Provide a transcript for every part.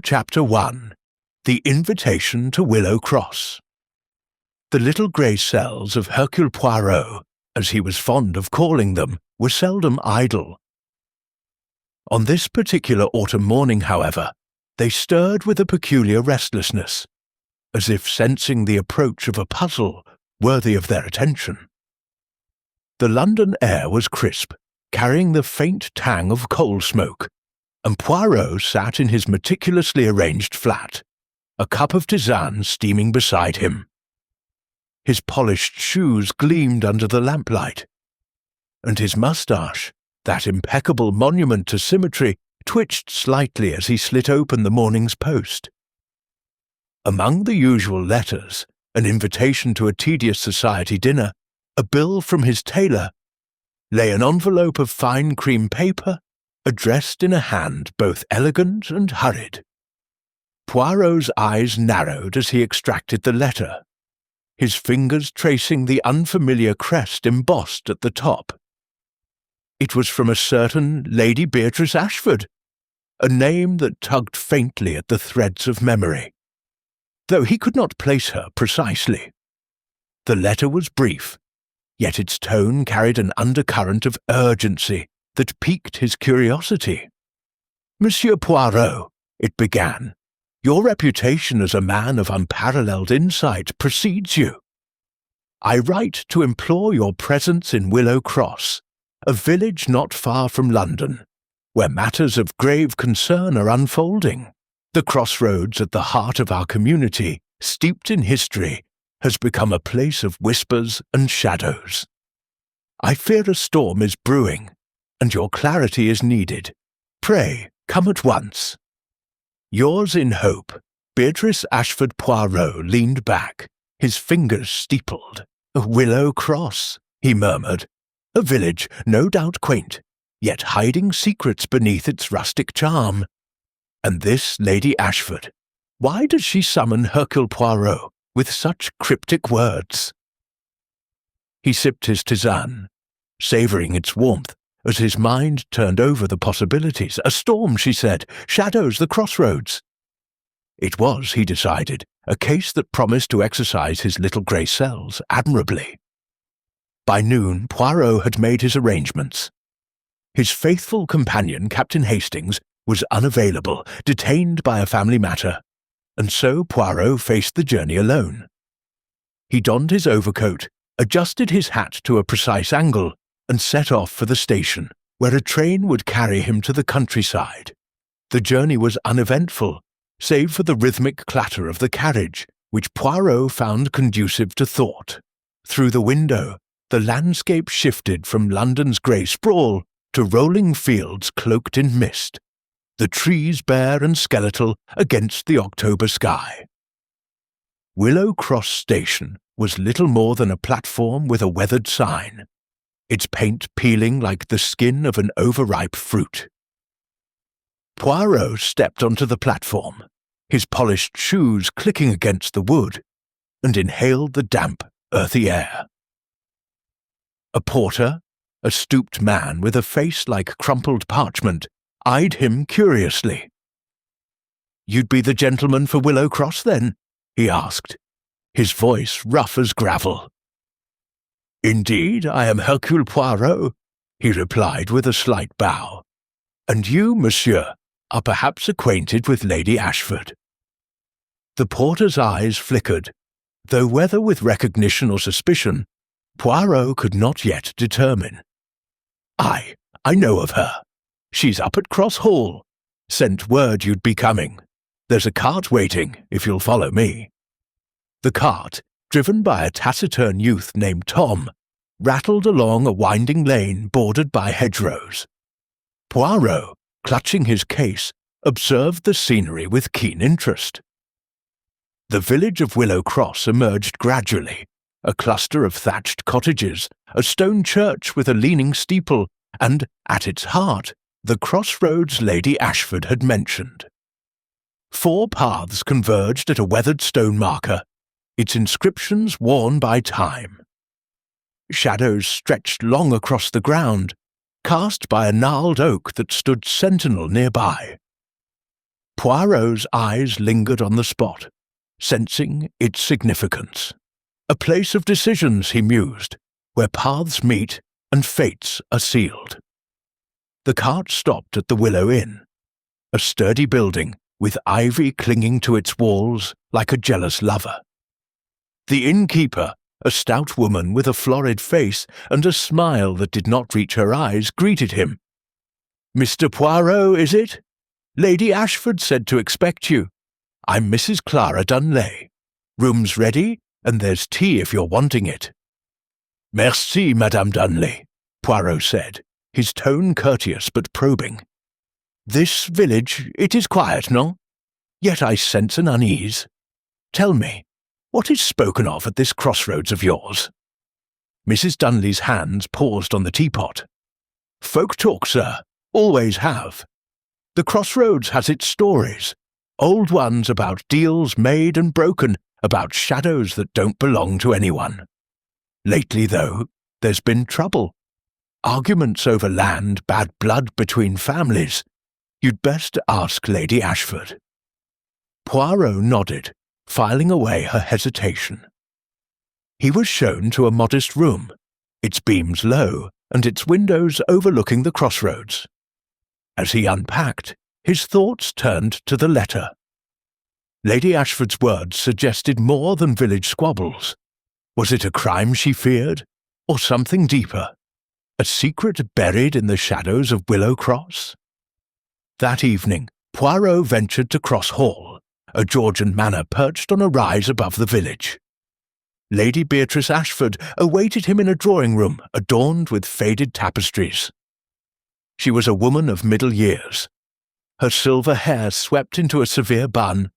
Chapter 1. The Invitation to Willow Cross. The little grey cells of Hercule Poirot, as he was fond of calling them, were seldom idle. On this particular autumn morning, however, they stirred with a peculiar restlessness, as if sensing the approach of a puzzle worthy of their attention. The London air was crisp, carrying the faint tang of coal smoke, and Poirot sat in his meticulously arranged flat, a cup of tisane steaming beside him. His polished shoes gleamed under the lamplight, and his moustache, that impeccable monument to symmetry, twitched slightly as he slit open the morning's post. Among the usual letters, an invitation to a tedious society dinner, a bill from his tailor, lay an envelope of fine cream paper, addressed in a hand both elegant and hurried. Poirot's eyes narrowed as he extracted the letter, his fingers tracing the unfamiliar crest embossed at the top. It was from a certain Lady Beatrice Ashford, a name that tugged faintly at the threads of memory, though he could not place her precisely. The letter was brief, yet its tone carried an undercurrent of urgency that piqued his curiosity. "Monsieur Poirot," it began, "your reputation as a man of unparalleled insight precedes you. I write to implore your presence in Willow Cross, a village not far from London, where matters of grave concern are unfolding. The crossroads at the heart of our community, steeped in history, has become a place of whispers and shadows. I fear a storm is brewing, and your clarity is needed. Pray, come at once." Yours in hope, Beatrice Ashford Poirot leaned back, his fingers steepled. "Willow Cross," he murmured. "A village, no doubt quaint, yet hiding secrets beneath its rustic charm. And this Lady Ashford, why does she summon Hercule Poirot with such cryptic words?" He sipped his tisane, savouring its warmth, as his mind turned over the possibilities. A storm, she said, shadows the crossroads. It was, he decided, a case that promised to exercise his little grey cells admirably. By noon, Poirot had made his arrangements. His faithful companion, Captain Hastings, was unavailable, detained by a family matter, and so Poirot faced the journey alone. He donned his overcoat, adjusted his hat to a precise angle, and set off for the station, where a train would carry him to the countryside. The journey was uneventful, save for the rhythmic clatter of the carriage, which Poirot found conducive to thought. Through the window, the landscape shifted from London's grey sprawl to rolling fields cloaked in mist, the trees bare and skeletal against the October sky. Willow Cross Station was little more than a platform with a weathered sign, its paint peeling like the skin of an overripe fruit. Poirot stepped onto the platform, his polished shoes clicking against the wood, and inhaled the damp, earthy air. A porter, a stooped man with a face like crumpled parchment, eyed him curiously. "You'd be the gentleman for Willow Cross, then?" he asked, his voice rough as gravel. "Indeed, I am Hercule Poirot," he replied with a slight bow. "And you, monsieur, are perhaps acquainted with Lady Ashford." The porter's eyes flickered, though whether with recognition or suspicion, Poirot could not yet determine. I know of her. She's up at Cross Hall. Sent word you'd be coming. There's a cart waiting, if you'll follow me." The cart, driven by a taciturn youth named Tom, rattled along a winding lane bordered by hedgerows. Poirot, clutching his case, observed the scenery with keen interest. The village of Willow Cross emerged gradually, a cluster of thatched cottages, a stone church with a leaning steeple, and, at its heart, the crossroads Lady Ashford had mentioned. 4 paths converged at a weathered stone marker, its inscriptions worn by time. Shadows stretched long across the ground, cast by a gnarled oak that stood sentinel nearby. Poirot's eyes lingered on the spot, sensing its significance. A place of decisions, he mused, where paths meet and fates are sealed. The cart stopped at the Willow Inn, a sturdy building with ivy clinging to its walls like a jealous lover. The innkeeper, a stout woman with a florid face and a smile that did not reach her eyes, greeted him. "Mr. Poirot, is it? Lady Ashford said to expect you. I'm Mrs. Clara Dunley. Room's ready, and there's tea if you're wanting it." "Merci, Madame Dunley," Poirot said, his tone courteous but probing. "This village, it is quiet, no? Yet I sense an unease. Tell me, what is spoken of at this crossroads of yours?" Mrs. Dunley's hands paused on the teapot. "Folk talk, sir, always have. The crossroads has its stories, old ones about deals made and broken, about shadows that don't belong to anyone. Lately, though, there's been trouble. Arguments over land, bad blood between families. You'd best ask Lady Ashford." Poirot nodded, filing away her hesitation. He was shown to a modest room, its beams low and its windows overlooking the crossroads. As he unpacked, his thoughts turned to the letter. Lady Ashford's words suggested more than village squabbles. Was it a crime she feared, or something deeper? A secret buried in the shadows of Willow Cross? That evening, Poirot ventured to Cross Hall, a Georgian manor perched on a rise above the village. Lady Beatrice Ashford awaited him in a drawing-room adorned with faded tapestries. She was a woman of middle years. Her silver hair swept into a severe bun,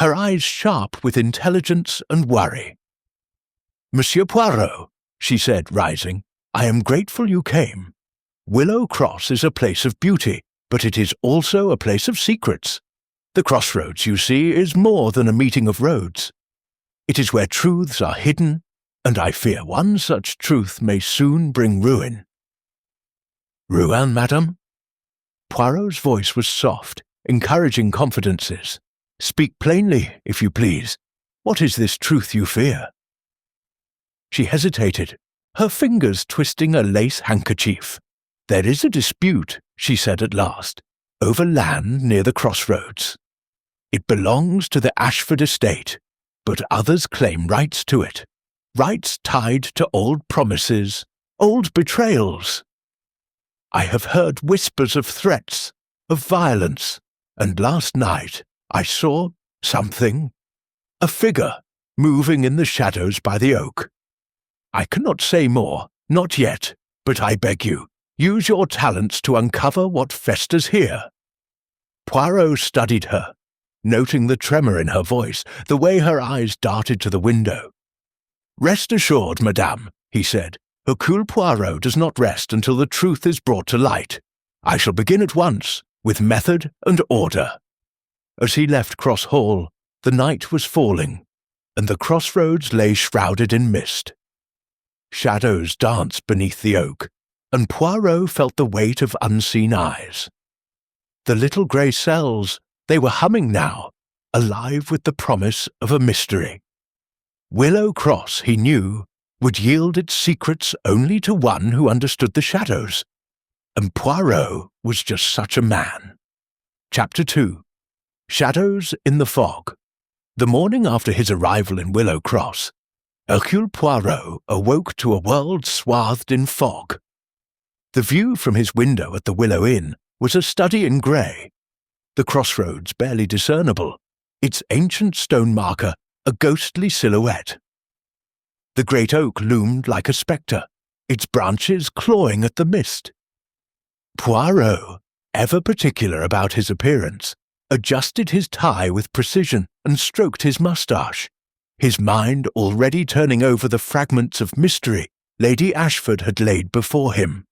her eyes sharp with intelligence and worry. "Monsieur Poirot," she said, rising, "I am grateful you came. Willow Cross is a place of beauty, but it is also a place of secrets. The crossroads, you see, is more than a meeting of roads. It is where truths are hidden, and I fear one such truth may soon bring ruin." "Ruin, madame?" Poirot's voice was soft, encouraging confidences. "Speak plainly, if you please. What is this truth you fear?" She hesitated, her fingers twisting a lace handkerchief. "There is a dispute," she said at last, "over land near the crossroads. It belongs to the Ashford estate, but others claim rights to it, rights tied to old promises, old betrayals. I have heard whispers of threats, of violence, and last night I saw something, a figure, moving in the shadows by the oak. I cannot say more, not yet, but I beg you, use your talents to uncover what festers here." Poirot studied her, noting the tremor in her voice, the way her eyes darted to the window. "Rest assured, madame," he said, "Hercule Poirot does not rest until the truth is brought to light. I shall begin at once, with method and order." As he left Cross Hall, the night was falling, and the crossroads lay shrouded in mist. Shadows danced beneath the oak, and Poirot felt the weight of unseen eyes. The little grey cells, they were humming now, alive with the promise of a mystery. Willow Cross, he knew, would yield its secrets only to one who understood the shadows, and Poirot was just such a man. Chapter 2. Shadows in the Fog. The morning after his arrival in Willow Cross, Hercule Poirot awoke to a world swathed in fog. The view from his window at the Willow Inn was a study in grey, the crossroads barely discernible, its ancient stone marker a ghostly silhouette. The great oak loomed like a spectre, its branches clawing at the mist. Poirot, ever particular about his appearance, adjusted his tie with precision and stroked his moustache, his mind already turning over the fragments of mystery Lady Ashford had laid before him.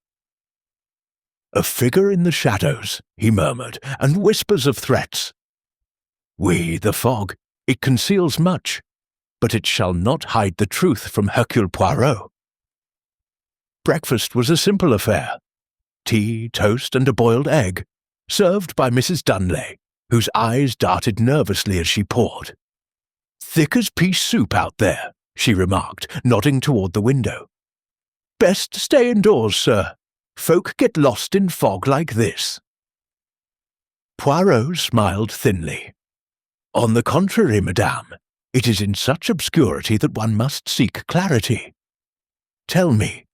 "A figure in the shadows," he murmured, "and whispers of threats. Oui, the fog, it conceals much, but it shall not hide the truth from Hercule Poirot." Breakfast was a simple affair. Tea, toast, and a boiled egg, served by Mrs. Dunley, whose eyes darted nervously as she poured. "Thick as pea soup out there," she remarked, nodding toward the window. "Best stay indoors, sir. Folk get lost in fog like this." Poirot smiled thinly. "On the contrary, madame, it is in such obscurity that one must seek clarity. Tell me,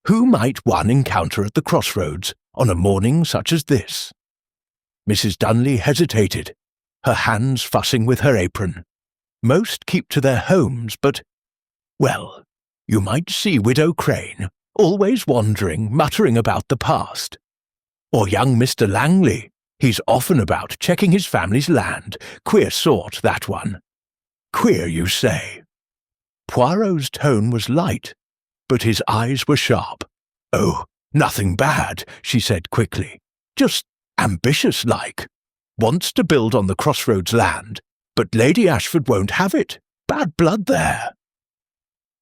who might one encounter at the crossroads on a morning such as this?" Mrs. Dunley hesitated, her hands fussing with her apron. "Most keep to their homes, but, well, you might see Widow Crane, always wandering, muttering about the past. Or young Mr. Langley, he's often about checking his family's land. Queer sort, that one." "Queer, you say?" Poirot's tone was light, but his eyes were sharp. "Oh, nothing bad," she said quickly. "Just ambitious-like. Wants to build on the crossroads land, but Lady Ashford won't have it. Bad blood there."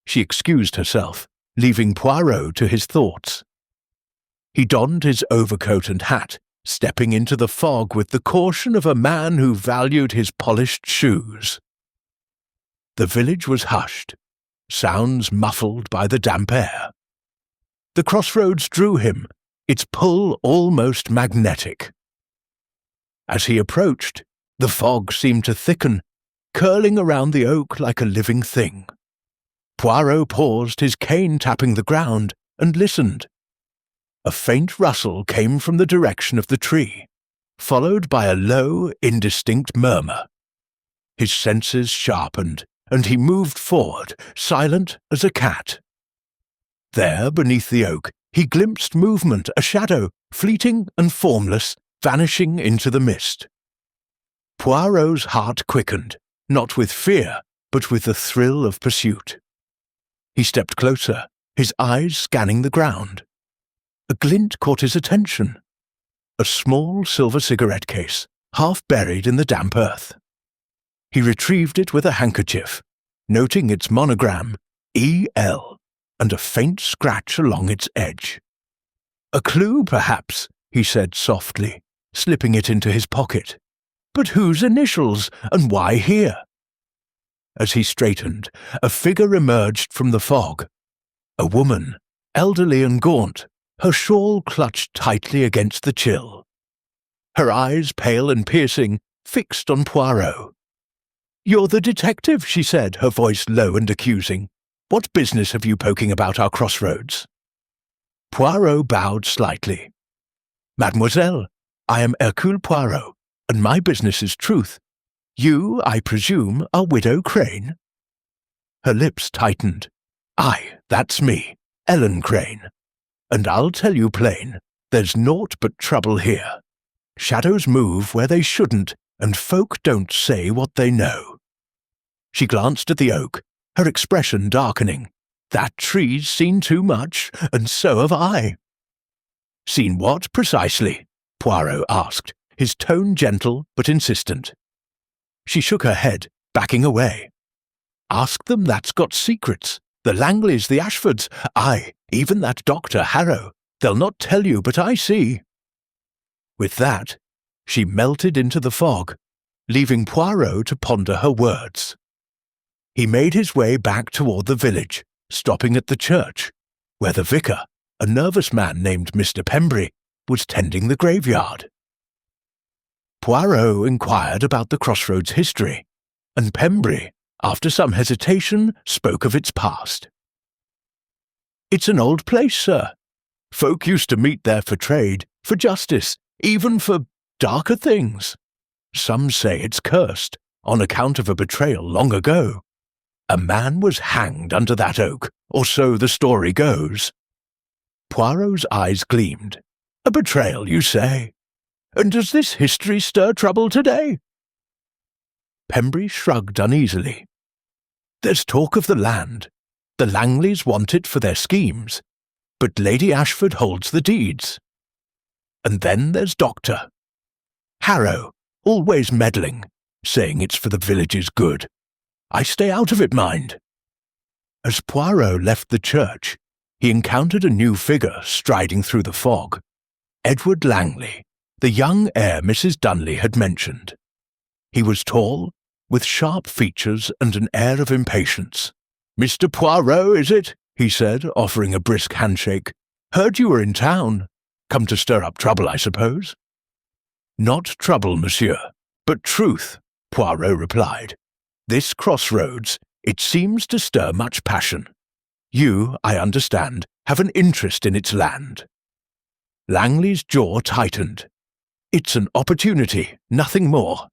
She excused herself, leaving Poirot to his thoughts. He donned his overcoat and hat, stepping into the fog with the caution of a man who valued his polished shoes. The village was hushed, sounds muffled by the damp air. The crossroads drew him, its pull almost magnetic. As he approached, the fog seemed to thicken, curling around the oak like a living thing. Poirot paused, his cane tapping the ground, and listened. A faint rustle came from the direction of the tree, followed by a low, indistinct murmur. His senses sharpened, and he moved forward, silent as a cat. There, beneath the oak, he glimpsed movement, a shadow, fleeting and formless, vanishing into the mist. Poirot's heart quickened, not with fear, but with the thrill of pursuit. He stepped closer, his eyes scanning the ground. A glint caught his attention. A small silver cigarette case, half buried in the damp earth. He retrieved it with a handkerchief, noting its monogram, E.L., and a faint scratch along its edge. "A clue, perhaps," he said softly, slipping it into his pocket. "But whose initials, and why here?" As he straightened, a figure emerged from the fog. A woman, elderly and gaunt, her shawl clutched tightly against the chill. Her eyes, pale and piercing, fixed on Poirot. "You're the detective," she said, her voice low and accusing. "What business have you poking about our crossroads?" Poirot bowed slightly. "Mademoiselle, I am Hercule Poirot, and my business is truth. You, I presume, are Widow Crane?" Her lips tightened. "Aye, that's me, Ellen Crane. And I'll tell you plain, there's naught but trouble here. Shadows move where they shouldn't, and folk don't say what they know." She glanced at the oak, her expression darkening. "That tree's seen too much, and so have I." "Seen what, precisely?" Poirot asked, his tone gentle but insistent. She shook her head, backing away. "Ask them that's got secrets. The Langleys, the Ashfords, aye, even that Dr. Harrow. They'll not tell you, but I see." With that, she melted into the fog, leaving Poirot to ponder her words. He made his way back toward the village, stopping at the church, where the vicar, a nervous man named Mr. Pembry, was tending the graveyard. Poirot inquired about the crossroads' history, and Pembry, after some hesitation, spoke of its past. "It's an old place, sir. Folk used to meet there for trade, for justice, even for darker things. Some say it's cursed, on account of a betrayal long ago. A man was hanged under that oak, or so the story goes." Poirot's eyes gleamed. "A betrayal, you say? And does this history stir trouble today?" Pembry shrugged uneasily. "There's talk of the land. The Langleys want it for their schemes, but Lady Ashford holds the deeds. And then there's Dr. Harrow, always meddling, saying it's for the village's good. I stay out of it, mind." As Poirot left the church, he encountered a new figure striding through the fog. Edward Langley, the young heir Mrs. Dunley had mentioned. He was tall, with sharp features and an air of impatience. "Mr. Poirot, is it?" he said, offering a brisk handshake. "Heard you were in town. Come to stir up trouble, I suppose?" "Not trouble, monsieur, but truth," Poirot replied. "This crossroads, it seems to stir much passion. You, I understand, have an interest in its land." Langley's jaw tightened. "It's an opportunity, nothing more.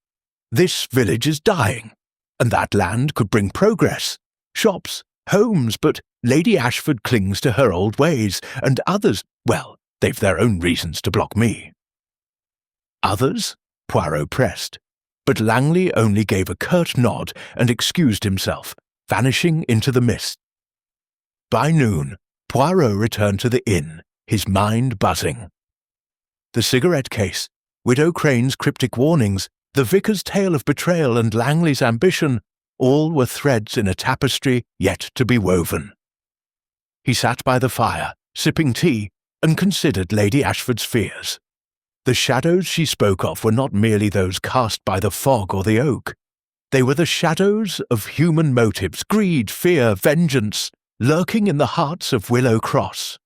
This village is dying, and that land could bring progress, shops, homes, but Lady Ashford clings to her old ways, and others, well, they've their own reasons to block me." "Others?" Poirot pressed, but Langley only gave a curt nod and excused himself, vanishing into the mist. By noon, Poirot returned to the inn, his mind buzzing. The cigarette case, Widow Crane's cryptic warnings, the vicar's tale of betrayal and Langley's ambition, all were threads in a tapestry yet to be woven. He sat by the fire, sipping tea, and considered Lady Ashford's fears. The shadows she spoke of were not merely those cast by the fog or the oak. They were the shadows of human motives, greed, fear, vengeance, lurking in the hearts of Willow Cross.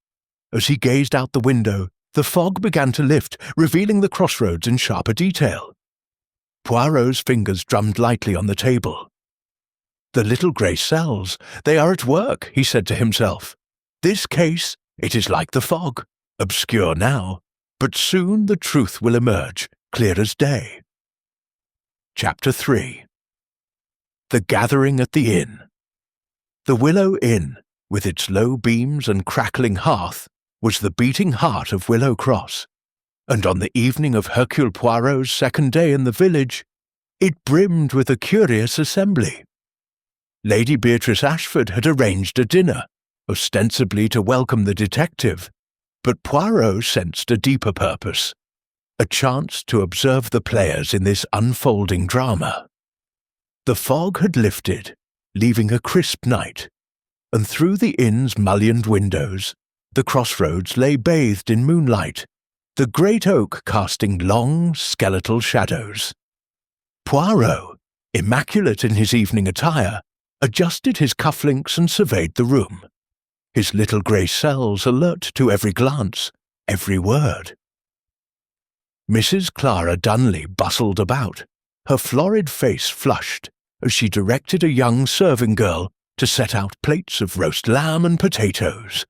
As he gazed out the window, the fog began to lift, revealing the crossroads in sharper detail. Poirot's fingers drummed lightly on the table. "The little grey cells, they are at work," he said to himself. "This case, it is like the fog, obscure now, but soon the truth will emerge, clear as day." Chapter 3. The Gathering at the Inn. The Willow Inn, with its low beams and crackling hearth, was the beating heart of Willow Cross, and on the evening of Hercule Poirot's second day in the village, it brimmed with a curious assembly. Lady Beatrice Ashford had arranged a dinner, ostensibly to welcome the detective, but Poirot sensed a deeper purpose, a chance to observe the players in this unfolding drama. The fog had lifted, leaving a crisp night, and through the inn's mullioned windows, the crossroads lay bathed in moonlight, the great oak casting long, skeletal shadows. Poirot, immaculate in his evening attire, adjusted his cufflinks and surveyed the room, his little grey cells alert to every glance, every word. Mrs. Clara Dunley bustled about, her florid face flushed, as she directed a young serving girl to set out plates of roast lamb and potatoes.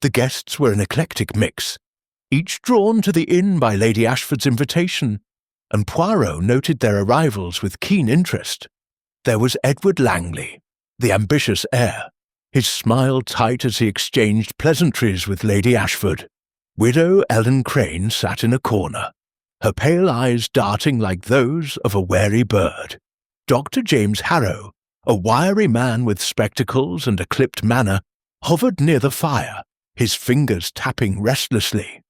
The guests were an eclectic mix, each drawn to the inn by Lady Ashford's invitation, and Poirot noted their arrivals with keen interest. There was Edward Langley, the ambitious heir, his smile tight as he exchanged pleasantries with Lady Ashford. Widow Ellen Crane sat in a corner, her pale eyes darting like those of a wary bird. Dr. James Harrow, a wiry man with spectacles and a clipped manner, hovered near the fire, his fingers tapping restlessly.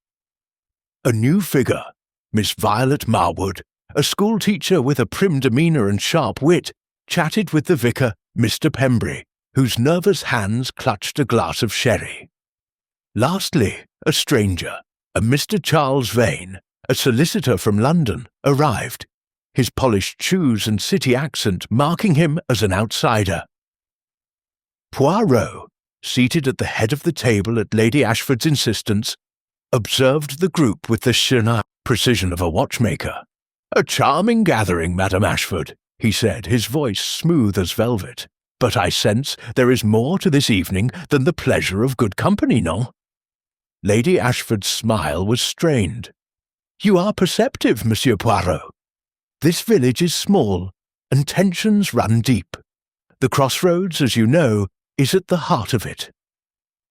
A new figure, Miss Violet Marwood, a schoolteacher with a prim demeanour and sharp wit, chatted with the vicar, Mr. Pembry, whose nervous hands clutched a glass of sherry. Lastly, a stranger, a Mr. Charles Vane, a solicitor from London, arrived, his polished shoes and city accent marking him as an outsider. Poirot, seated at the head of the table at Lady Ashford's insistence, observed the group with the precision of a watchmaker. "A charming gathering, Madame Ashford," he said, his voice smooth as velvet. "But I sense there is more to this evening than the pleasure of good company, no?" Lady Ashford's smile was strained. "You are perceptive, Monsieur Poirot. This village is small, and tensions run deep. The crossroads, as you know, is at the heart of it.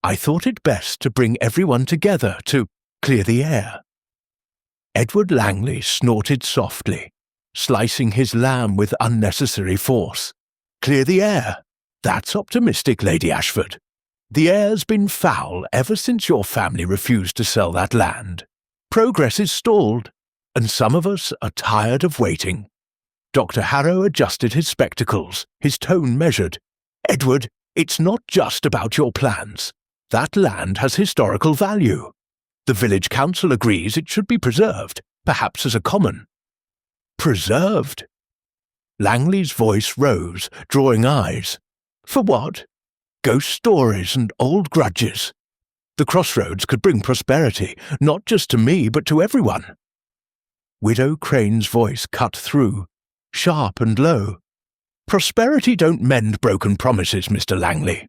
I thought it best to bring everyone together to clear the air." Edward Langley snorted softly, slicing his lamb with unnecessary force. "Clear the air? That's optimistic, Lady Ashford. The air's been foul ever since your family refused to sell that land. Progress is stalled, and some of us are tired of waiting." Dr. Harrow adjusted his spectacles, his tone measured. "Edward, it's not just about your plans. That land has historical value. The village council agrees it should be preserved, perhaps as a common." "Preserved?" Langley's voice rose, drawing eyes. For what? Ghost stories and old grudges. The crossroads could bring prosperity, not just to me, but to everyone. Widow Crane's voice cut through, sharp and low. Prosperity don't mend broken promises, Mr. Langley.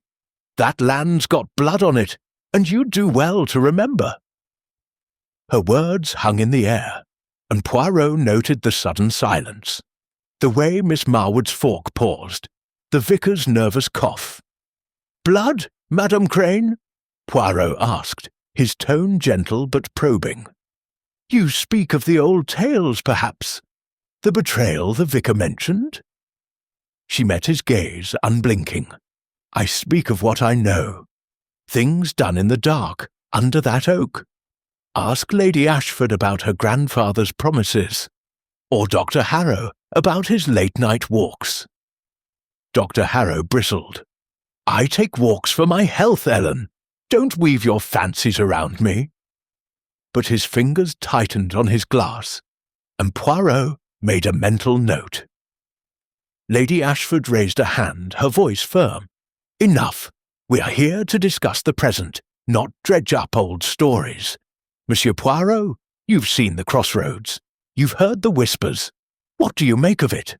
That land's got blood on it, and you'd do well to remember. Her words hung in the air, and Poirot noted the sudden silence, the way Miss Marwood's fork paused, the vicar's nervous cough. "Blood, Madame Crane?" Poirot asked, his tone gentle but probing. "You speak of the old tales, perhaps? The betrayal the vicar mentioned?" She met his gaze, unblinking. "I speak of what I know. Things done in the dark, under that oak. Ask Lady Ashford about her grandfather's promises, or Dr. Harrow about his late-night walks." Dr. Harrow bristled. "I take walks for my health, Ellen. Don't weave your fancies around me." But his fingers tightened on his glass, and Poirot made a mental note. Lady Ashford raised a hand, her voice firm. "Enough. We are here to discuss the present, not dredge up old stories. Monsieur Poirot, you've seen the crossroads. You've heard the whispers. What do you make of it?"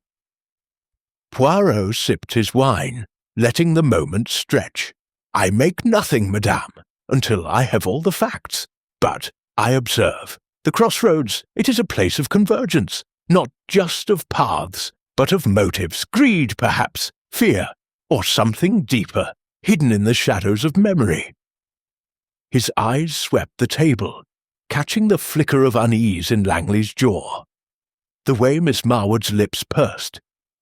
Poirot sipped his wine, letting the moment stretch. "I make nothing, madame, until I have all the facts. But, I observe, the crossroads, it is a place of convergence, not just of paths, but of motives, greed, perhaps, fear, or something deeper, hidden in the shadows of memory." His eyes swept the table, catching the flicker of unease in Langley's jaw. The way Miss Marwood's lips pursed,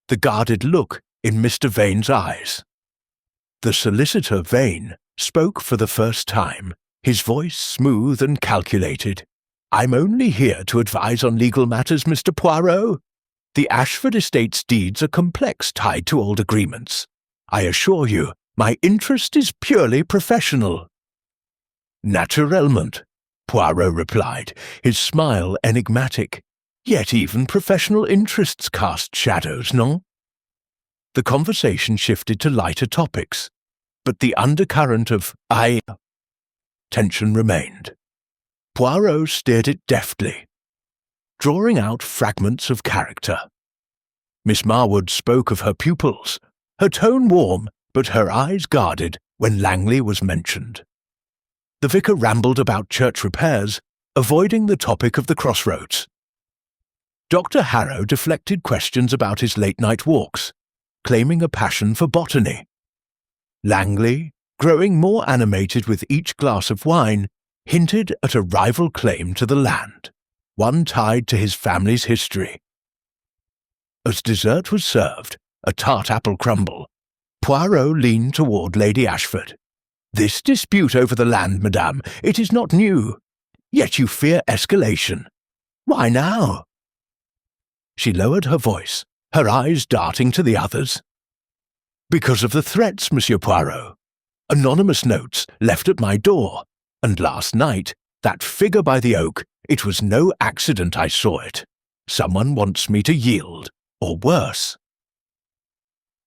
the guarded look in Mr. Vane's eyes. The solicitor Vane spoke for the first time, his voice smooth and calculated. "I'm only here to advise on legal matters, Mr. Poirot. The Ashford estate's deeds are complex, tied to old agreements. I assure you, my interest is purely professional." "Naturellement," Poirot replied, his smile enigmatic. "Yet even professional interests cast shadows, no?" The conversation shifted to lighter topics, but the undercurrent of tension remained. Poirot steered it deftly, drawing out fragments of character. Miss Marwood spoke of her pupils, her tone warm, but her eyes guarded when Langley was mentioned. The vicar rambled about church repairs, avoiding the topic of the crossroads. Dr. Harrow deflected questions about his late-night walks, claiming a passion for botany. Langley, growing more animated with each glass of wine, hinted at a rival claim to the land, one tied to his family's history. As dessert was served, a tart apple crumble, Poirot leaned toward Lady Ashford. "This dispute over the land, madame, it is not new. Yet you fear escalation. Why now?" She lowered her voice, her eyes darting to the others. "Because of the threats, Monsieur Poirot. Anonymous notes left at my door, and last night, that figure by the oak, it was no accident I saw it. Someone wants me to yield, or worse."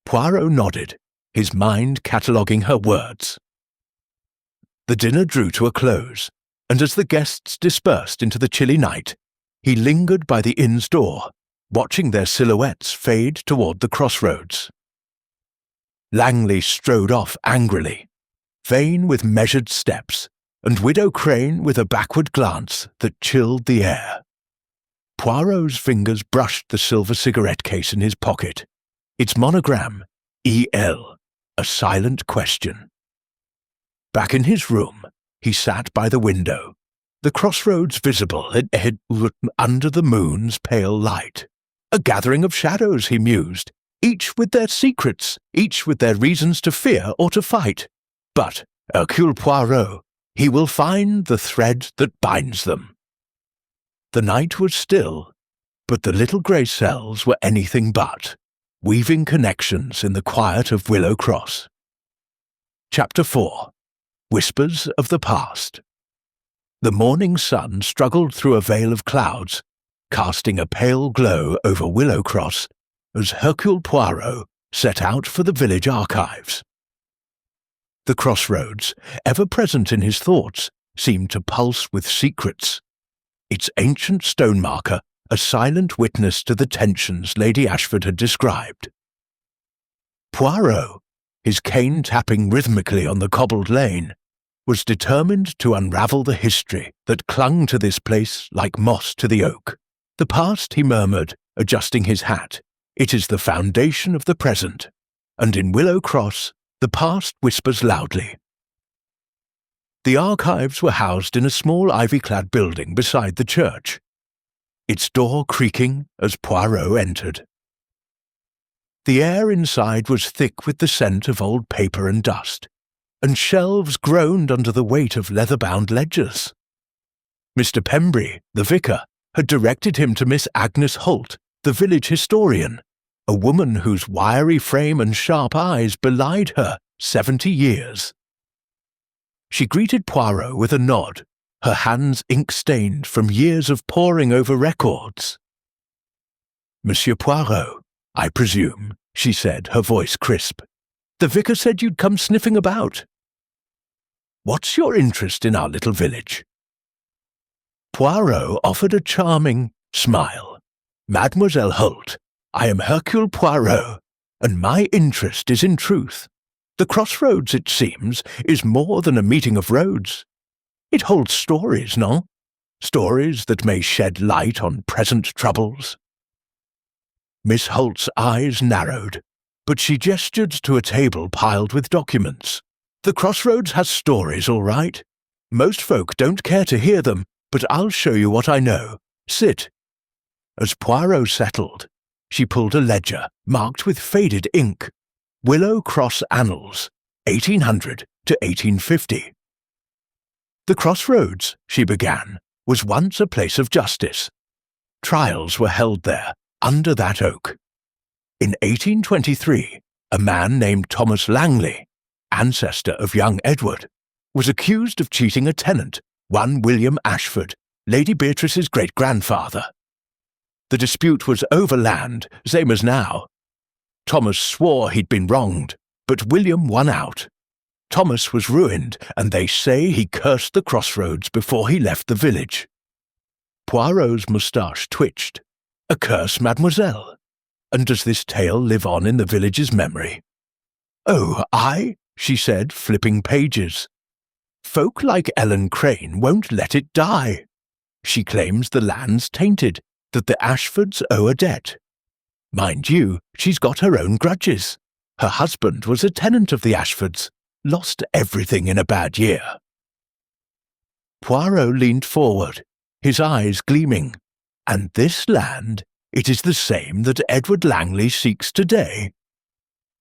Poirot nodded, his mind cataloguing her words. The dinner drew to a close, and as the guests dispersed into the chilly night, he lingered by the inn's door, watching their silhouettes fade toward the crossroads. Langley strode off angrily, Vane with measured steps, and Widow Crane with a backward glance that chilled the air. Poirot's fingers brushed the silver cigarette case in his pocket, its monogram, E.L., a silent question. Back in his room, he sat by the window, the crossroads visible under the moon's pale light. A gathering of shadows, he mused, each with their secrets, each with their reasons to fear or to fight. But, Hercule Poirot, he will find the thread that binds them. The night was still, but the little grey cells were anything but, weaving connections in the quiet of Willow Cross. Chapter 4. Whispers of the Past. The morning sun struggled through a veil of clouds, casting a pale glow over Willow Cross as Hercule Poirot set out for the village archives. The crossroads, ever present in his thoughts, seemed to pulse with secrets. Its ancient stone marker, a silent witness to the tensions Lady Ashford had described. Poirot, his cane tapping rhythmically on the cobbled lane, was determined to unravel the history that clung to this place like moss to the oak. The past, he murmured, adjusting his hat. It is the foundation of the present, and in Willow Cross, the past whispers loudly. The archives were housed in a small ivy-clad building beside the church, its door creaking as Poirot entered. The air inside was thick with the scent of old paper and dust, and shelves groaned under the weight of leather-bound ledgers. Mr. Pembry, the vicar, had directed him to Miss Agnes Holt, the village historian, a woman whose wiry frame and sharp eyes belied her 70 years. She greeted Poirot with a nod, her hands ink-stained from years of poring over records. "Monsieur Poirot, I presume," she said, her voice crisp. "The vicar said you'd come sniffing about. What's your interest in our little village?" Poirot offered a charming smile. "Mademoiselle Holt, I am Hercule Poirot, and my interest is in truth. The crossroads, it seems, is more than a meeting of roads. It holds stories, no? Stories that may shed light on present troubles." Miss Holt's eyes narrowed, but she gestured to a table piled with documents. "The crossroads has stories, all right. Most folk don't care to hear them, but I'll show you what I know. Sit." As Poirot settled, she pulled a ledger marked with faded ink. Willow Cross Annals, 1800 to 1850. "The crossroads," she began, "was once a place of justice. Trials were held there, under that oak. In 1823, a man named Thomas Langley, ancestor of young Edward, was accused of cheating a tenant, one William Ashford, Lady Beatrice's great-grandfather. The dispute was over land, same as now. Thomas swore he'd been wronged, but William won out. Thomas was ruined, and they say he cursed the crossroads before he left the village." Poirot's moustache twitched. "A curse, mademoiselle? And does this tale live on in the village's memory?" "Oh, aye," she said, flipping pages. "Folk like Ellen Crane won't let it die. She claims the land's tainted, that the Ashfords owe a debt. Mind you, she's got her own grudges. Her husband was a tenant of the Ashfords, lost everything in a bad year." Poirot leaned forward, his eyes gleaming. "And this land, it is the same that Edward Langley seeks today?"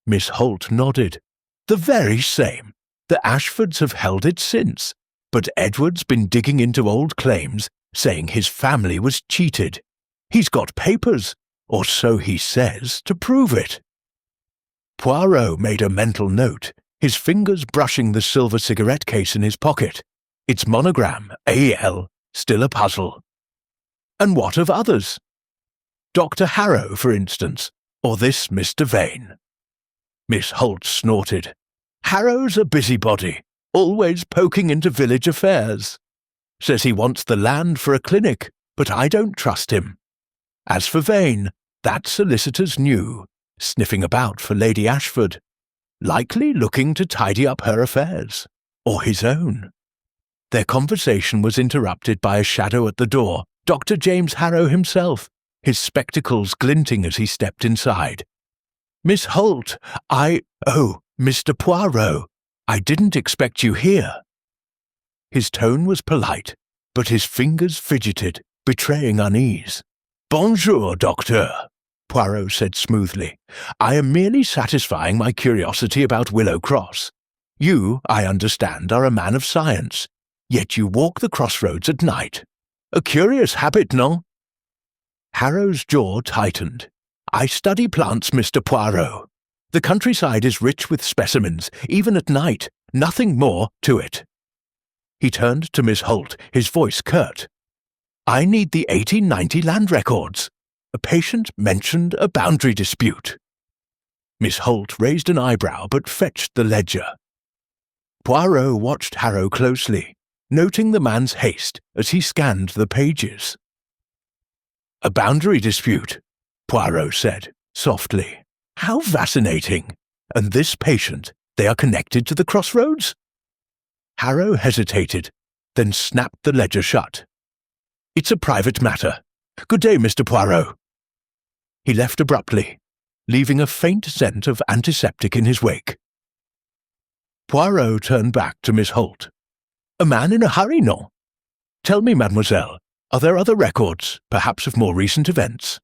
Miss Holt nodded. "The very same. The Ashfords have held it since, but Edward's been digging into old claims, saying his family was cheated. He's got papers, or so he says, to prove it." Poirot made a mental note, his fingers brushing the silver cigarette case in his pocket. Its monogram, A.L., still a puzzle. "And what of others? Dr. Harrow, for instance, or this Mr. Vane?" Miss Holt snorted. "Harrow's a busybody, always poking into village affairs. Says he wants the land for a clinic, but I don't trust him. As for Vane, that solicitor's new, sniffing about for Lady Ashford, likely looking to tidy up her affairs, or his own." Their conversation was interrupted by a shadow at the door, Dr. James Harrow himself, his spectacles glinting as he stepped inside. "Miss Holt, Oh, Mr. Poirot, I didn't expect you here." His tone was polite, but his fingers fidgeted, betraying unease. "Bonjour, docteur," Poirot said smoothly. "I am merely satisfying my curiosity about Willow Cross. You, I understand, are a man of science, yet you walk the crossroads at night. A curious habit, no?" Harrow's jaw tightened. "I study plants, Mr. Poirot. The countryside is rich with specimens, even at night. Nothing more to it." He turned to Miss Holt, his voice curt. "I need the 1890 land records. a patient mentioned a boundary dispute. Miss Holt raised an eyebrow but fetched the ledger. Poirot watched Harrow closely, noting the man's haste as he scanned the pages. "A boundary dispute," Poirot said, softly. "How fascinating! And this patient, they are connected to the crossroads?" Harrow hesitated, then snapped the ledger shut. "It's a private matter. Good day, Mr. Poirot." He left abruptly, leaving a faint scent of antiseptic in his wake. Poirot turned back to Miss Holt. "A man in a hurry, no? Tell me, mademoiselle, are there other records, perhaps of more recent events?"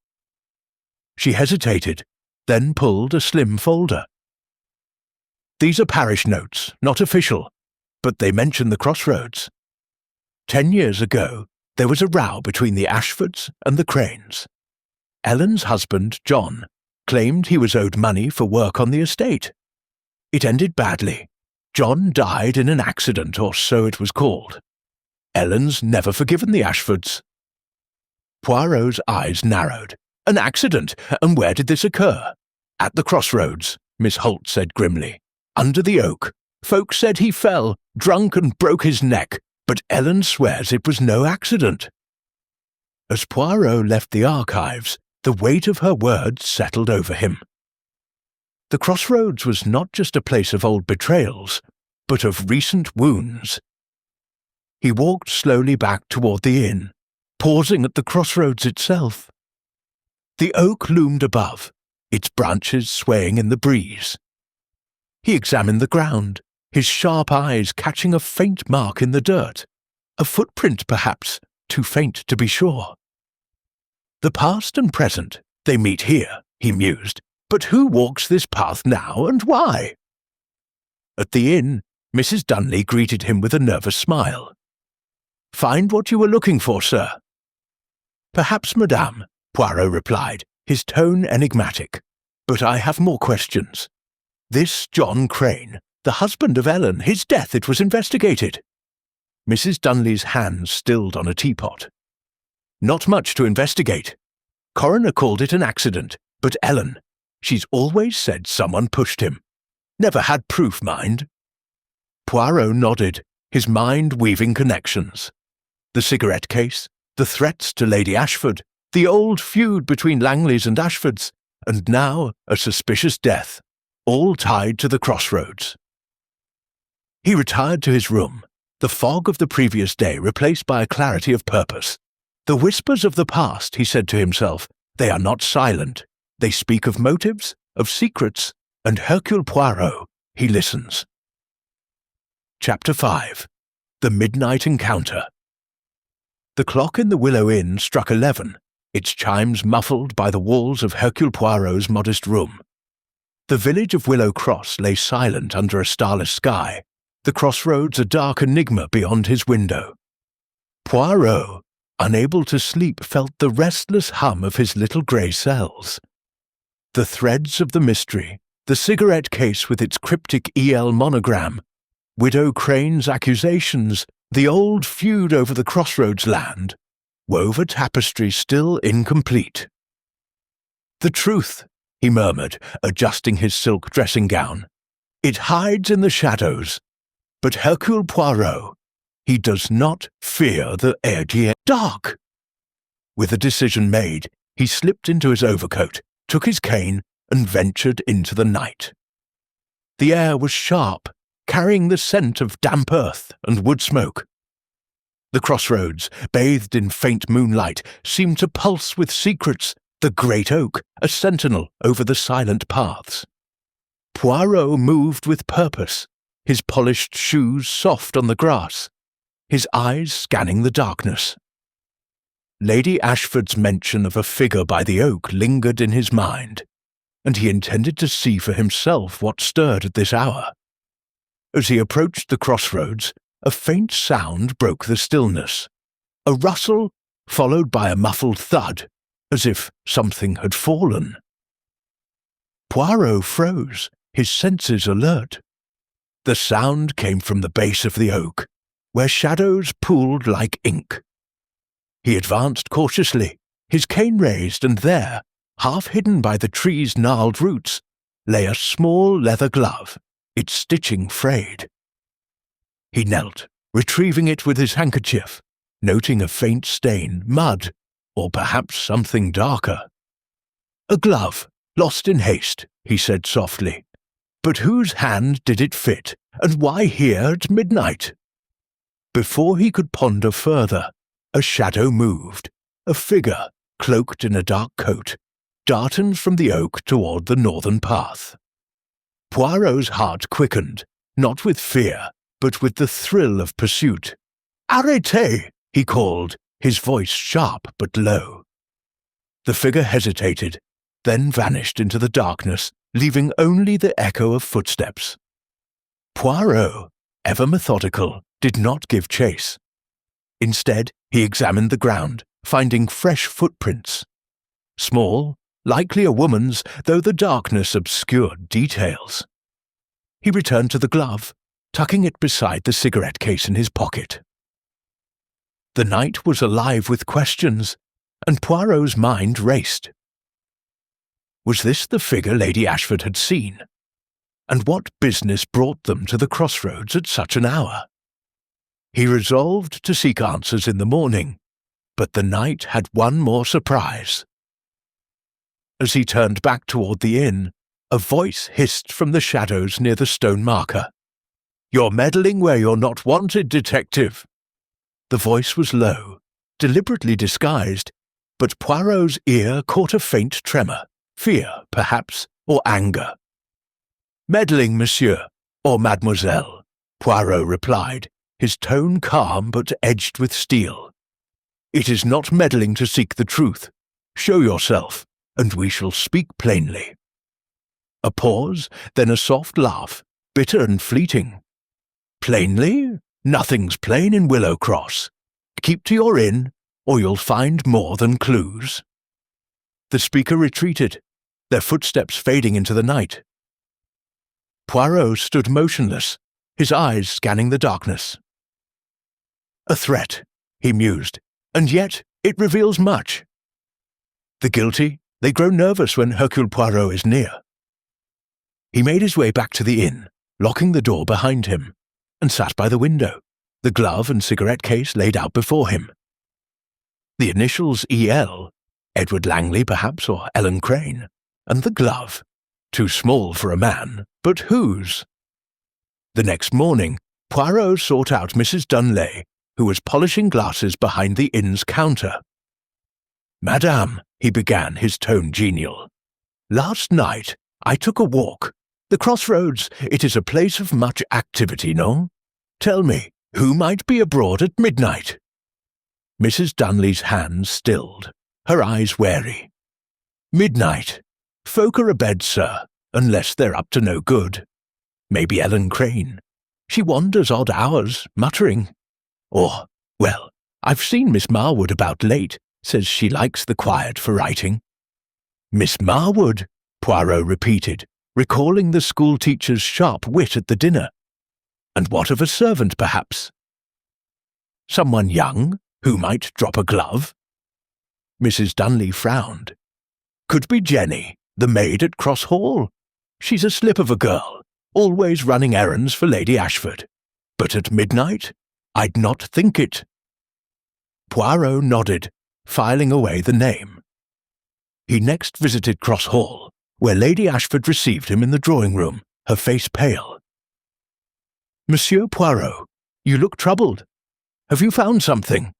She hesitated, then pulled a slim folder. "These are parish notes, not official, but they mention the crossroads. 10 years ago, there was a row between the Ashfords and the Cranes. Ellen's husband, John, claimed he was owed money for work on the estate. It ended badly. John died in an accident, or so it was called. Ellen's never forgiven the Ashfords." Poirot's eyes narrowed. "An accident? And where did this occur?" "At the crossroads," Miss Holt said grimly. "Under the oak. Folks said he fell, drunk, and broke his neck, but Ellen swears it was no accident." As Poirot left the archives, the weight of her words settled over him. The crossroads was not just a place of old betrayals, but of recent wounds. He walked slowly back toward the inn, pausing at the crossroads itself. The oak loomed above, its branches swaying in the breeze. He examined the ground, his sharp eyes catching a faint mark in the dirt. A footprint, perhaps, too faint to be sure. The past and present, they meet here, he mused. But who walks this path now, and why? At the inn, Mrs. Dunley greeted him with a nervous smile. "Find what you were looking for, sir?" "Perhaps, madame," Poirot replied, his tone enigmatic. "But I have more questions. This John Crane, the husband of Ellen, his death, it was investigated." Mrs. Dunley's hand stilled on a teapot. "Not much to investigate. Coroner called it an accident, but Ellen, she's always said someone pushed him. Never had proof, mind." Poirot nodded, his mind weaving connections. The cigarette case, the threats to Lady Ashford, the old feud between Langleys and Ashfords, and now a suspicious death, all tied to the crossroads. He retired to his room, the fog of the previous day replaced by a clarity of purpose. The whispers of the past, he said to himself, they are not silent. They speak of motives, of secrets, and Hercule Poirot, he listens. Chapter 5. The Midnight Encounter. The clock in the Willow Inn struck 11, its chimes muffled by the walls of Hercule Poirot's modest room. The village of Willow Cross lay silent under a starless sky, the crossroads a dark enigma beyond his window. Poirot, unable to sleep, felt the restless hum of his little grey cells. The threads of the mystery, the cigarette case with its cryptic EL monogram, Widow Crane's accusations, the old feud over the crossroads land, wove a tapestry still incomplete. "The truth," he murmured, adjusting his silk dressing-gown. "It hides in the shadows. But Hercule Poirot, he does not fear the dark." With a decision made, he slipped into his overcoat, took his cane, and ventured into the night. The air was sharp, carrying the scent of damp earth and wood smoke. The crossroads, bathed in faint moonlight, seemed to pulse with secrets, the great oak, a sentinel over the silent paths. Poirot moved with purpose, his polished shoes soft on the grass, his eyes scanning the darkness. Lady Ashford's mention of a figure by the oak lingered in his mind, and he intended to see for himself what stirred at this hour. As he approached the crossroads, a faint sound broke the stillness. A rustle, followed by a muffled thud, as if something had fallen. Poirot froze, his senses alert. The sound came from the base of the oak, where shadows pooled like ink. He advanced cautiously, his cane raised, and there, half hidden by the tree's gnarled roots, lay a small leather glove, its stitching frayed. He knelt, retrieving it with his handkerchief, noting a faint stain, mud, or perhaps something darker. "A glove, lost in haste," he said softly. "But whose hand did it fit, and why here at midnight?" Before he could ponder further, a shadow moved, a figure, cloaked in a dark coat, darted from the oak toward the northern path. Poirot's heart quickened, not with fear, but with the thrill of pursuit. "Arrêtez!" he called, his voice sharp but low. The figure hesitated, then vanished into the darkness, leaving only the echo of footsteps. Poirot, ever methodical, did not give chase. Instead, he examined the ground, finding fresh footprints. Small, likely a woman's, though the darkness obscured details. He returned to the glove, tucking it beside the cigarette case in his pocket. The night was alive with questions, and Poirot's mind raced. Was this the figure Lady Ashford had seen? And what business brought them to the crossroads at such an hour? He resolved to seek answers in the morning, but the night had one more surprise. As he turned back toward the inn, a voice hissed from the shadows near the stone marker. "You're meddling where you're not wanted, detective." The voice was low, deliberately disguised, but Poirot's ear caught a faint tremor, fear, perhaps, or anger. "Meddling, monsieur, or mademoiselle," Poirot replied, his tone calm but edged with steel. "It is not meddling to seek the truth. Show yourself, and we shall speak plainly." A pause, then a soft laugh, bitter and fleeting. "Plainly? Nothing's plain in Willow Cross. Keep to your inn, or you'll find more than clues." The speaker retreated, their footsteps fading into the night. Poirot stood motionless, his eyes scanning the darkness. "A threat," he mused, "and yet it reveals much. The guilty, they grow nervous when Hercule Poirot is near." He made his way back to the inn, locking the door behind him, and sat by the window, the glove and cigarette case laid out before him. The initials E.L., Edward Langley perhaps, or Ellen Crane, and the glove, too small for a man, but whose? The next morning, Poirot sought out Mrs. Dunlay, who was polishing glasses behind the inn's counter. "Madame," he began, his tone genial, "last night I took a walk. The crossroads, it is a place of much activity, no? Tell me, who might be abroad at midnight?" Mrs. Dunley's hands stilled, her eyes wary. "Midnight. Folk are abed, sir, unless they're up to no good. Maybe Ellen Crane. She wanders odd hours, muttering. Or, well, I've seen Miss Marwood about late, says she likes the quiet for writing." "Miss Marwood," Poirot repeated, recalling the schoolteacher's sharp wit at the dinner. "And what of a servant, perhaps?" "Someone young, who might drop a glove?" Mrs. Dunley frowned. "Could be Jenny, the maid at Cross Hall. She's a slip of a girl, always running errands for Lady Ashford. But at midnight? I'd not think it." Poirot nodded, filing away the name. He next visited Cross Hall, where Lady Ashford received him in the drawing-room, her face pale. "Monsieur Poirot, you look troubled. Have you found something?"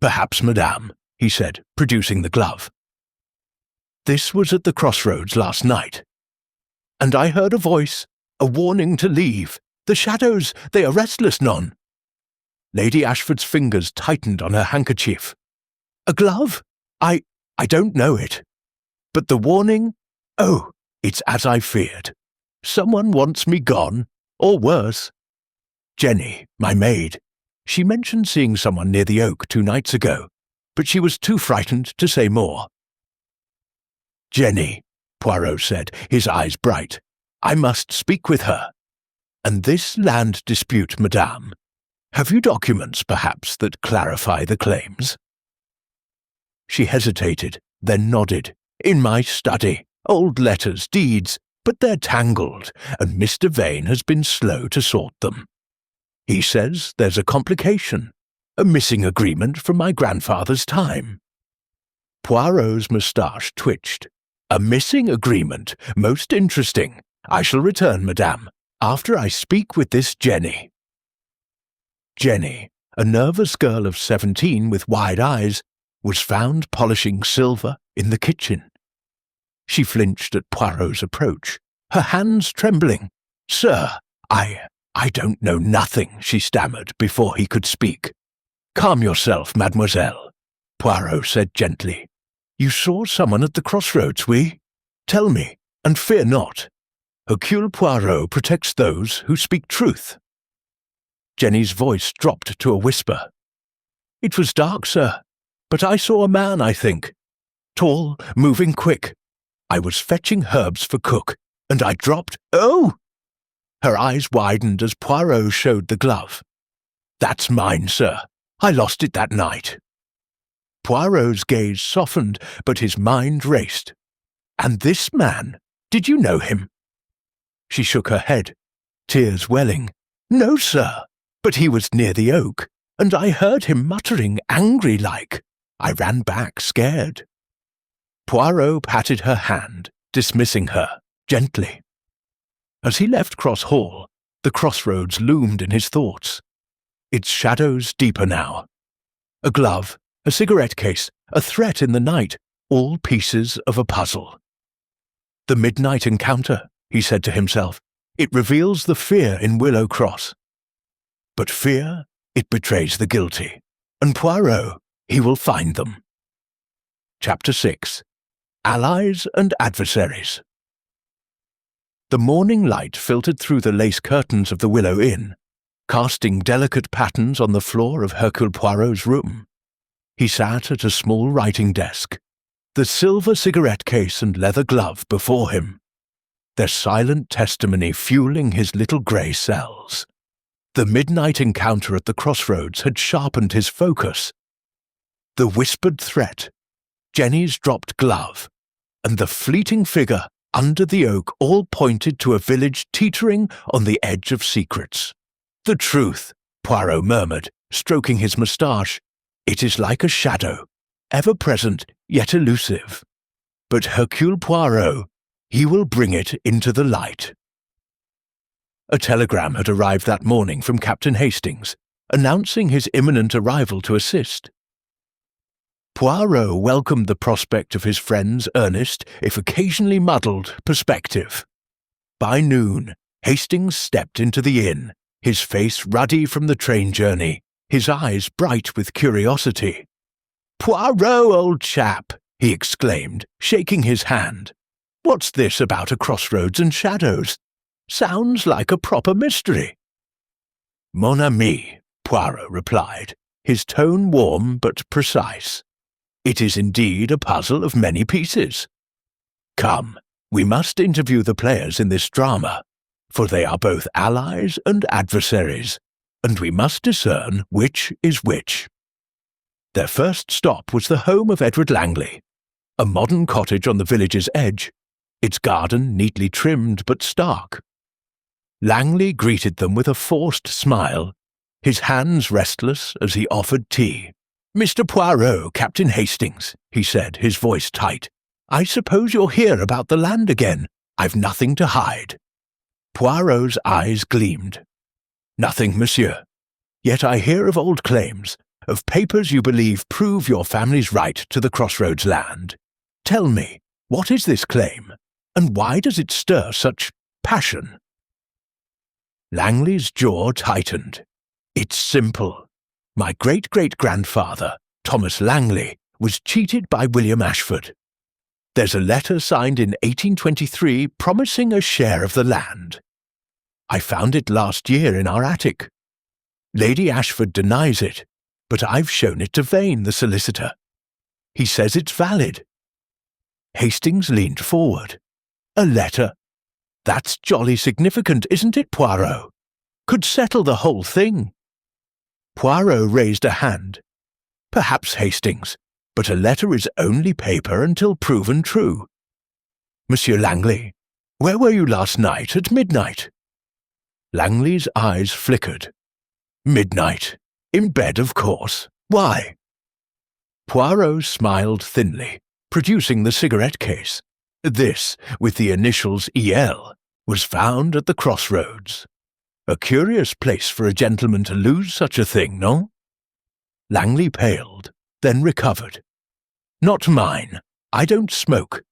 "Perhaps, madame," he said, producing the glove. "This was at the crossroads last night. And I heard a voice, a warning to leave. The shadows, they are restless, none." Lady Ashford's fingers tightened on her handkerchief. "A glove? I don't know it. But the warning? Oh, it's as I feared. Someone wants me gone, or worse. Jenny, my maid. She mentioned seeing someone near the oak 2 nights ago, but she was too frightened to say more." "Jenny," Poirot said, his eyes bright. "I must speak with her. And this land dispute, madame. Have you documents, perhaps, that clarify the claims?" She hesitated, then nodded. "In my study. Old letters, deeds, but they're tangled, and Mr. Vane has been slow to sort them. He says there's a complication, a missing agreement from my grandfather's time." Poirot's moustache twitched. "A missing agreement? Most interesting. I shall return, madame, after I speak with this Jenny." Jenny, a nervous girl of 17 with wide eyes, was found polishing silver in the kitchen. She flinched at Poirot's approach, her hands trembling. "Sir, I don't know nothing," she stammered before he could speak. "Calm yourself, mademoiselle," Poirot said gently. "You saw someone at the crossroads, oui? Tell me, and fear not. Hercule Poirot protects those who speak truth." Jenny's voice dropped to a whisper. "It was dark, sir, but I saw a man, I think. Tall, moving quick. I was fetching herbs for cook, and I dropped— Oh!" Her eyes widened as Poirot showed the glove. "That's mine, sir. I lost it that night." Poirot's gaze softened, but his mind raced. "And this man, did you know him?" She shook her head, tears welling. "No, sir, but he was near the oak, and I heard him muttering angry-like. I ran back, scared." Poirot patted her hand, dismissing her, gently. As he left Cross Hall, the crossroads loomed in his thoughts. Its shadows deeper now. A glove, a cigarette case, a threat in the night, all pieces of a puzzle. The midnight encounter, he said to himself. It reveals the fear in Willow Cross. But fear, it betrays the guilty. And Poirot, he will find them. Chapter 6. Allies and Adversaries. The morning light filtered through the lace curtains of the Willow Inn, casting delicate patterns on the floor of Hercule Poirot's room. He sat at a small writing desk, the silver cigarette case and leather glove before him, their silent testimony fueling his little grey cells. The midnight encounter at the crossroads had sharpened his focus. The whispered threat, Jenny's dropped glove, and the fleeting figure under the oak all pointed to a village teetering on the edge of secrets. "The truth," Poirot murmured, stroking his moustache. "It is like a shadow, ever present yet elusive. But Hercule Poirot, he will bring it into the light." A telegram had arrived that morning from Captain Hastings, announcing his imminent arrival to assist. Poirot welcomed the prospect of his friend's earnest, if occasionally muddled, perspective. By noon, Hastings stepped into the inn, his face ruddy from the train journey, his eyes bright with curiosity. "Poirot, old chap!" he exclaimed, shaking his hand. "What's this about a crossroads and shadows? Sounds like a proper mystery." "Mon ami," Poirot replied, his tone warm but precise. "It is indeed a puzzle of many pieces. Come, we must interview the players in this drama, for they are both allies and adversaries, and we must discern which is which." Their first stop was the home of Edward Langley, a modern cottage on the village's edge, its garden neatly trimmed but stark. Langley greeted them with a forced smile, his hands restless as he offered tea. "Mr. Poirot, Captain Hastings," he said, his voice tight. "I suppose you're here about the land again. I've nothing to hide." Poirot's eyes gleamed. "Nothing, monsieur. Yet I hear of old claims, of papers you believe prove your family's right to the crossroads land. Tell me, what is this claim, and why does it stir such passion?" Langley's jaw tightened. "It's simple. My great-great-grandfather, Thomas Langley, was cheated by William Ashford. There's a letter signed in 1823 promising a share of the land. I found it last year in our attic. Lady Ashford denies it, but I've shown it to Vane, the solicitor. He says it's valid." Hastings leaned forward. "A letter? That's jolly significant, isn't it, Poirot? Could settle the whole thing." Poirot raised a hand. "Perhaps, Hastings, but a letter is only paper until proven true. Monsieur Langley, where were you last night at midnight? Langley's eyes flickered. Midnight. In bed, of course. Why? Poirot smiled thinly, producing the cigarette case. This, with the initials EL, was found at the crossroads. A curious place for a gentleman to lose such a thing, no? Langley paled, then recovered. Not mine. I don't smoke.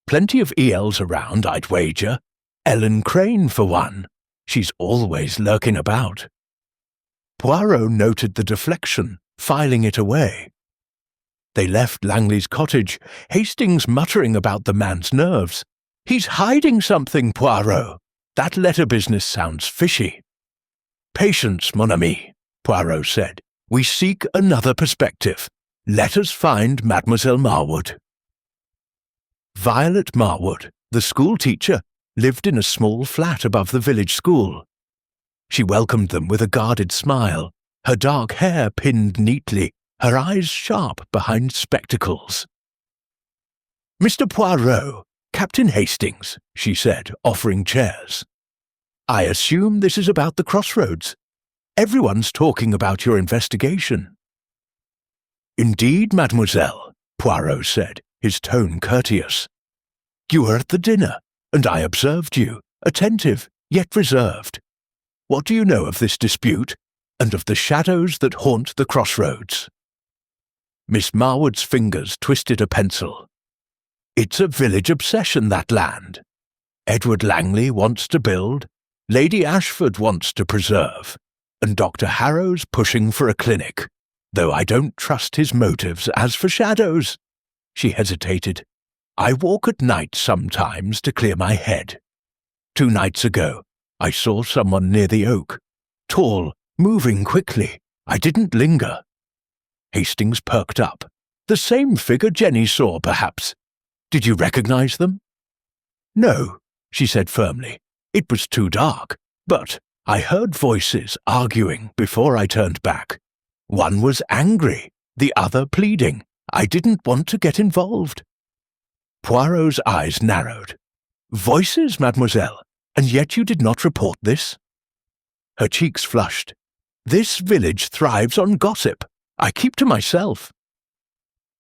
Plenty of ELs around, I'd wager. Ellen Crane, for one. She's always lurking about. Poirot noted the deflection, filing it away. They left Langley's cottage, Hastings muttering about the man's nerves. He's hiding something, Poirot. That letter business sounds fishy. Patience, mon ami, Poirot said. We seek another perspective. Let us find Mademoiselle Marwood. Violet Marwood, the school teacher, lived in a small flat above the village school. She welcomed them with a guarded smile, her dark hair pinned neatly, her eyes sharp behind spectacles. Mr. Poirot, Captain Hastings, she said, offering chairs. I assume this is about the crossroads. Everyone's talking about your investigation. Indeed, mademoiselle, Poirot said, his tone courteous. You were at the dinner, and I observed you, attentive, yet reserved. What do you know of this dispute, and of the shadows that haunt the crossroads? Miss Marwood's fingers twisted a pencil. It's a village obsession, that land. Edward Langley wants to build, Lady Ashford wants to preserve, and Dr. Harrow's pushing for a clinic, though I don't trust his motives as for shadows. She hesitated. I walk at night sometimes to clear my head. 2 nights ago, I saw someone near the oak, tall, moving quickly. I didn't linger. Hastings perked up. The same figure Jenny saw, perhaps. Did you recognize them? No, she said firmly. It was too dark, but I heard voices arguing before I turned back. One was angry, the other pleading. I didn't want to get involved. Poirot's eyes narrowed. Voices, mademoiselle, and yet you did not report this? Her cheeks flushed. This village thrives on gossip. I keep to myself.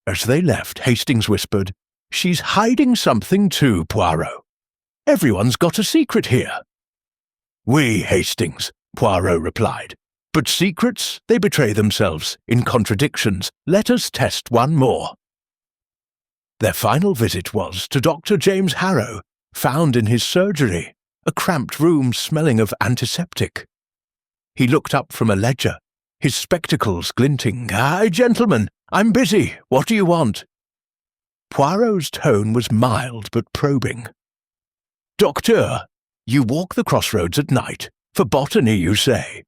As they left, Hastings whispered, She's hiding something too, Poirot. Everyone's got a secret here. Oui, Hastings, Poirot replied. But secrets, they betray themselves in contradictions. Let us test one more. Their final visit was to Dr. James Harrow, found in his surgery, a cramped room smelling of antiseptic. He looked up from a ledger, his spectacles glinting. Aye, gentlemen, I'm busy. What do you want? Poirot's tone was mild but probing. Docteur, you walk the crossroads at night, for botany, you say.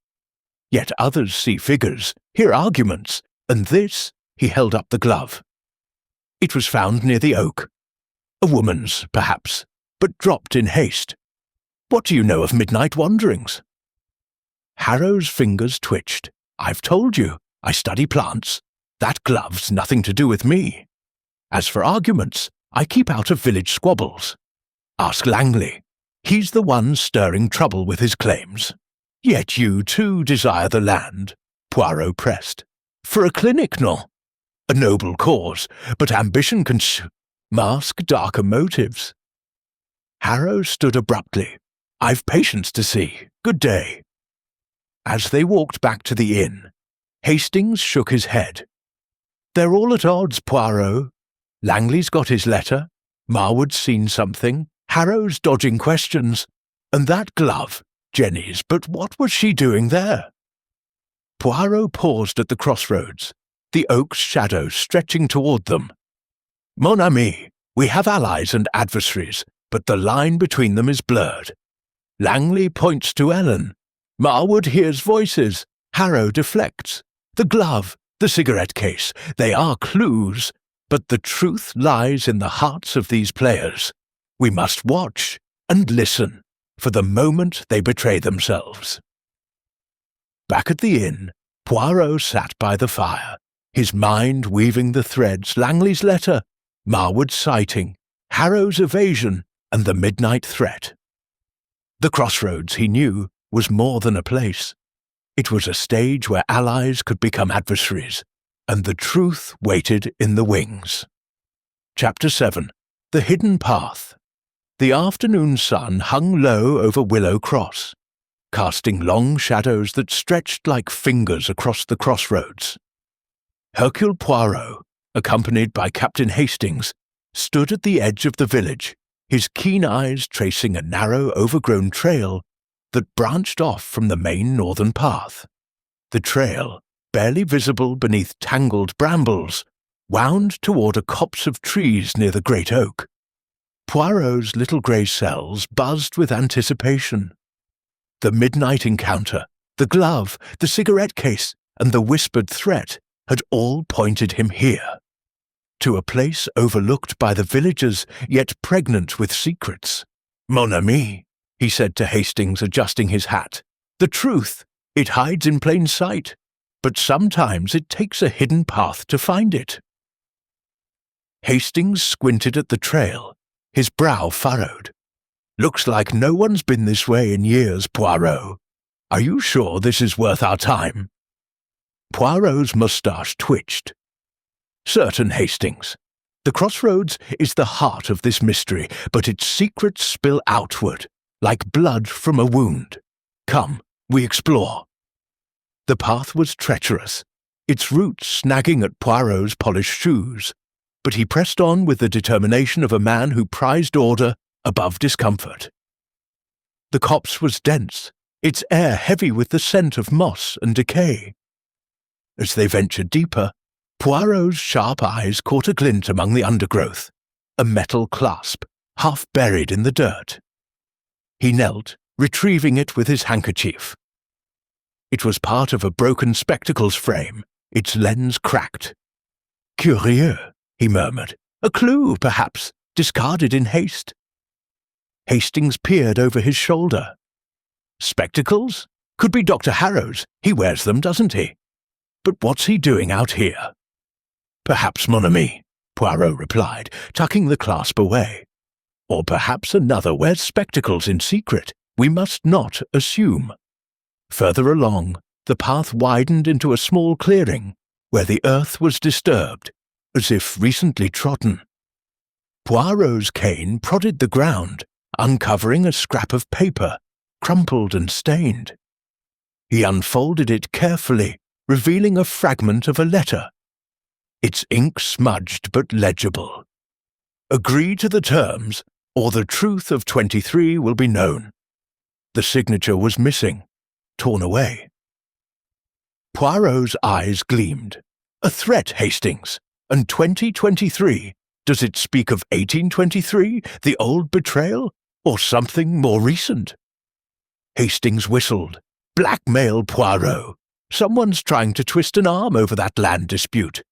Yet others see figures, hear arguments, and this, he held up the glove. It was found near the oak. A woman's, perhaps, but dropped in haste. What do you know of midnight wanderings? Harrow's fingers twitched. I've told you, I study plants. That glove's nothing to do with me. As for arguments, I keep out of village squabbles. Ask Langley. He's the one stirring trouble with his claims. Yet you, too, desire the land, Poirot pressed. For a clinic, no? A noble cause, but ambition can mask darker motives. Harrow stood abruptly. I've patience to see. Good day. As they walked back to the inn, Hastings shook his head. They're all at odds, Poirot. Langley's got his letter, Marwood's seen something, Harrow's dodging questions, and that glove, Jenny's, but what was she doing there? Poirot paused at the crossroads, the oak's shadow stretching toward them. Mon ami, we have allies and adversaries, but the line between them is blurred. Langley points to Ellen. Marwood hears voices. Harrow deflects. The glove, the cigarette case, they are clues, but the truth lies in the hearts of these players. We must watch and listen for the moment they betray themselves. Back at the inn, Poirot sat by the fire, his mind weaving the threads Langley's letter, Marwood's sighting, Harrow's evasion, and the midnight threat. The crossroads, he knew, was more than a place. It was a stage where allies could become adversaries, and the truth waited in the wings. Chapter 7. The Hidden Path. The afternoon sun hung low over Willow Cross, casting long shadows that stretched like fingers across the crossroads. Hercule Poirot, accompanied by Captain Hastings, stood at the edge of the village, his keen eyes tracing a narrow, overgrown trail that branched off from the main northern path. The trail, barely visible beneath tangled brambles, wound toward a copse of trees near the great oak. Poirot's little grey cells buzzed with anticipation. The midnight encounter, the glove, the cigarette case, and the whispered threat had all pointed him here, to a place overlooked by the villagers, yet pregnant with secrets. "Mon ami," he said to Hastings, adjusting his hat. "The truth, it hides in plain sight, but sometimes it takes a hidden path to find it." Hastings squinted at the trail, his brow furrowed. "Looks like no one's been this way in years, Poirot. Are you sure this is worth our time?" Poirot's moustache twitched. "Certain, Hastings. The crossroads is the heart of this mystery, but its secrets spill outward, like blood from a wound. Come, we explore." The path was treacherous, its roots snagging at Poirot's polished shoes, but he pressed on with the determination of a man who prized order above discomfort. The copse was dense, its air heavy with the scent of moss and decay. As they ventured deeper, Poirot's sharp eyes caught a glint among the undergrowth, a metal clasp, half buried in the dirt. He knelt, retrieving it with his handkerchief. It was part of a broken spectacles frame, its lens cracked. "Curieux," he murmured. "A clue, perhaps, discarded in haste." Hastings peered over his shoulder. "Spectacles? Could be Dr. Harrow's. He wears them, doesn't he? But what's he doing out here?" "Perhaps, mon ami," Poirot replied, tucking the clasp away. "Or perhaps another wears spectacles in secret. We must not assume." Further along, the path widened into a small clearing, where the earth was disturbed, as if recently trodden. Poirot's cane prodded the ground, uncovering a scrap of paper, crumpled and stained. He unfolded it carefully, revealing a fragment of a letter. Its ink smudged but legible. "Agree to the terms, or the truth of 23 will be known." The signature was missing, torn away. Poirot's eyes gleamed. "A threat, Hastings. And 2023, does it speak of 1823, the old betrayal, or something more recent?" Hastings whistled. "Blackmail, Poirot. Someone's trying to twist an arm over that land dispute.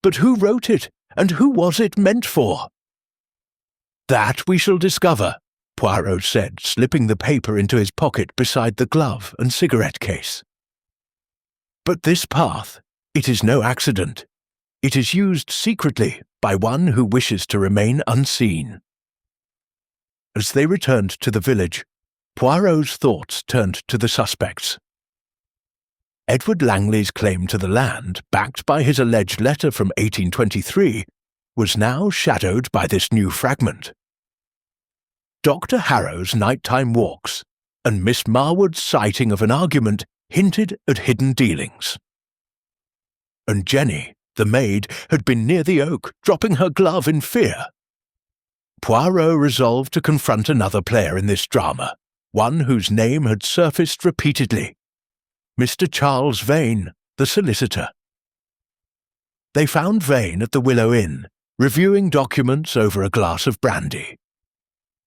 But who wrote it, and who was it meant for?" "That we shall discover," Poirot said, slipping the paper into his pocket beside the glove and cigarette case. "But this path, it is no accident. It is used secretly by one who wishes to remain unseen." As they returned to the village, Poirot's thoughts turned to the suspects. Edward Langley's claim to the land, backed by his alleged letter from 1823, was now shadowed by this new fragment. Dr. Harrow's nighttime walks and Miss Marwood's sighting of an argument hinted at hidden dealings. And Jenny, the maid, had been near the oak, dropping her glove in fear. Poirot resolved to confront another player in this drama, one whose name had surfaced repeatedly: Mr. Charles Vane, the solicitor. They found Vane at the Willow Inn, reviewing documents over a glass of brandy.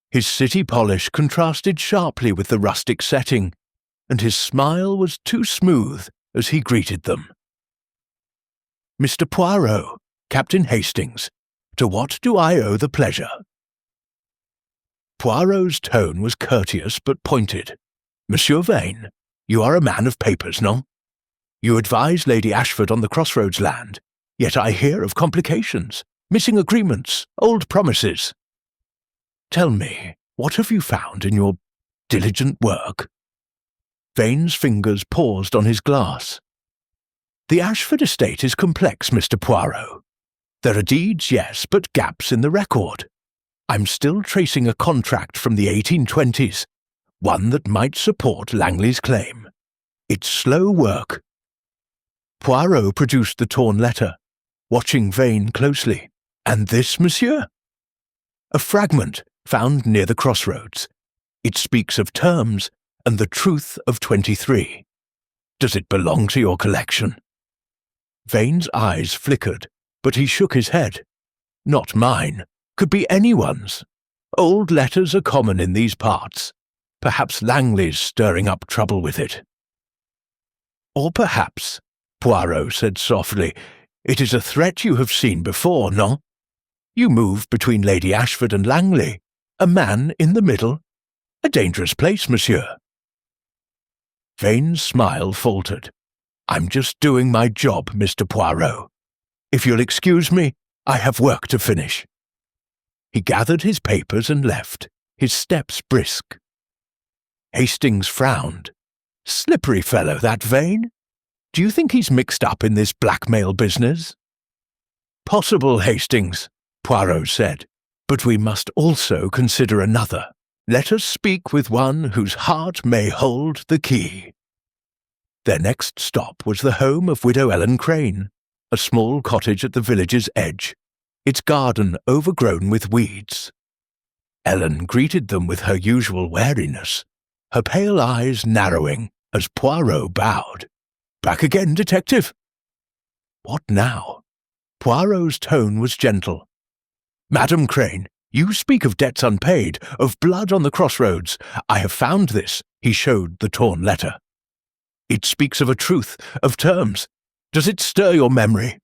His city polish contrasted sharply with the rustic setting, and his smile was too smooth as he greeted them. "Mr. Poirot, Captain Hastings, to what do I owe the pleasure?" Poirot's tone was courteous but pointed. "Monsieur Vane, you are a man of papers, non? You advised Lady Ashford on the Crossroads land, Yet I hear of complications, missing agreements, old promises. Tell me, what have you found in your diligent work?" Vane's fingers paused on his glass. "The Ashford estate is complex, Mr. Poirot. There are deeds, yes, but gaps in the record. I'm still tracing a contract from the 1820s, one that might support Langley's claim. It's slow work." Poirot produced the torn letter, watching Vane closely. "And this, monsieur?" "A fragment found near the crossroads. It speaks of terms and the truth of 23. Does it belong to your collection?" Vane's eyes flickered, but he shook his head. "Not mine. Could be anyone's. Old letters are common in these parts. Perhaps Langley's stirring up trouble with it." "Or perhaps," Poirot said softly, "it is a threat you have seen before, no? You move between Lady Ashford and Langley, a man in the middle. A dangerous place, monsieur." Vane's smile faltered. "I'm just doing my job, Mr. Poirot. If you'll excuse me, I have work to finish." He gathered his papers and left, his steps brisk. Hastings frowned. "Slippery fellow, that Vane. Do you think he's mixed up in this blackmail business?" "Possible, Hastings," Poirot said, "but we must also consider another. Let us speak with one whose heart may hold the key." Their next stop was the home of Widow Ellen Crane, a small cottage at the village's edge, its garden overgrown with weeds. Ellen greeted them with her usual wariness, her pale eyes narrowing as Poirot bowed. "Back again, detective?" "What now?" Poirot's tone was gentle. "Madam Crane, you speak of debts unpaid, of blood on the crossroads. I have found this." He showed the torn letter. "It speaks of a truth, of terms. Does it stir your memory?"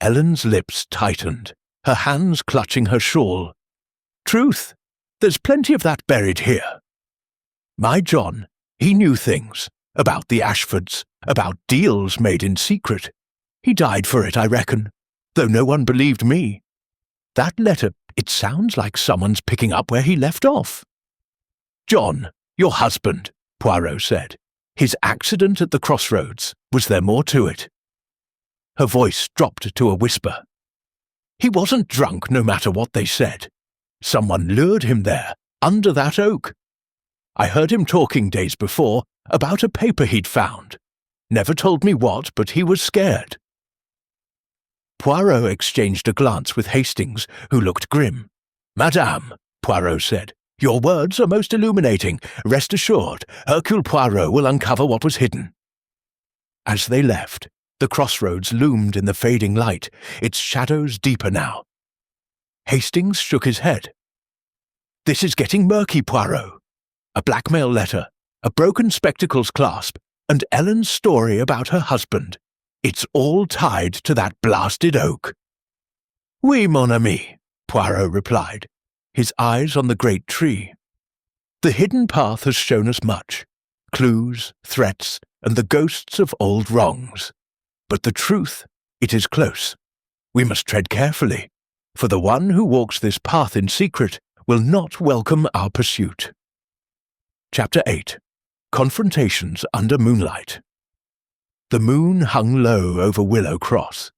Ellen's lips tightened, her hands clutching her shawl. "Truth? There's plenty of that buried here. My John, he knew things, about the Ashfords, about deals made in secret. He died for it, I reckon, though no one believed me. That letter, it sounds like someone's picking up where he left off." "John, your husband," Poirot said. "His accident at the crossroads, was there more to it?" Her voice dropped to a whisper. "He wasn't drunk no matter what they said. Someone lured him there, under that oak. I heard him talking days before about a paper he'd found. Never told me what, but he was scared." Poirot exchanged a glance with Hastings, who looked grim. "Madame," Poirot said, "your words are most illuminating. Rest assured, Hercule Poirot will uncover what was hidden." As they left, the crossroads loomed in the fading light, its shadows deeper now. Hastings shook his head. "This is getting murky, Poirot. A blackmail letter, a broken spectacles clasp, and Ellen's story about her husband. It's all tied to that blasted oak." "Oui, mon ami," Poirot replied, his eyes on the great tree. "The hidden path has shown us much, clues, threats, and the ghosts of old wrongs. But the truth, it is close. We must tread carefully, for the one who walks this path in secret will not welcome our pursuit." Chapter 8. Confrontations Under Moonlight. The moon hung low over Willow Cross,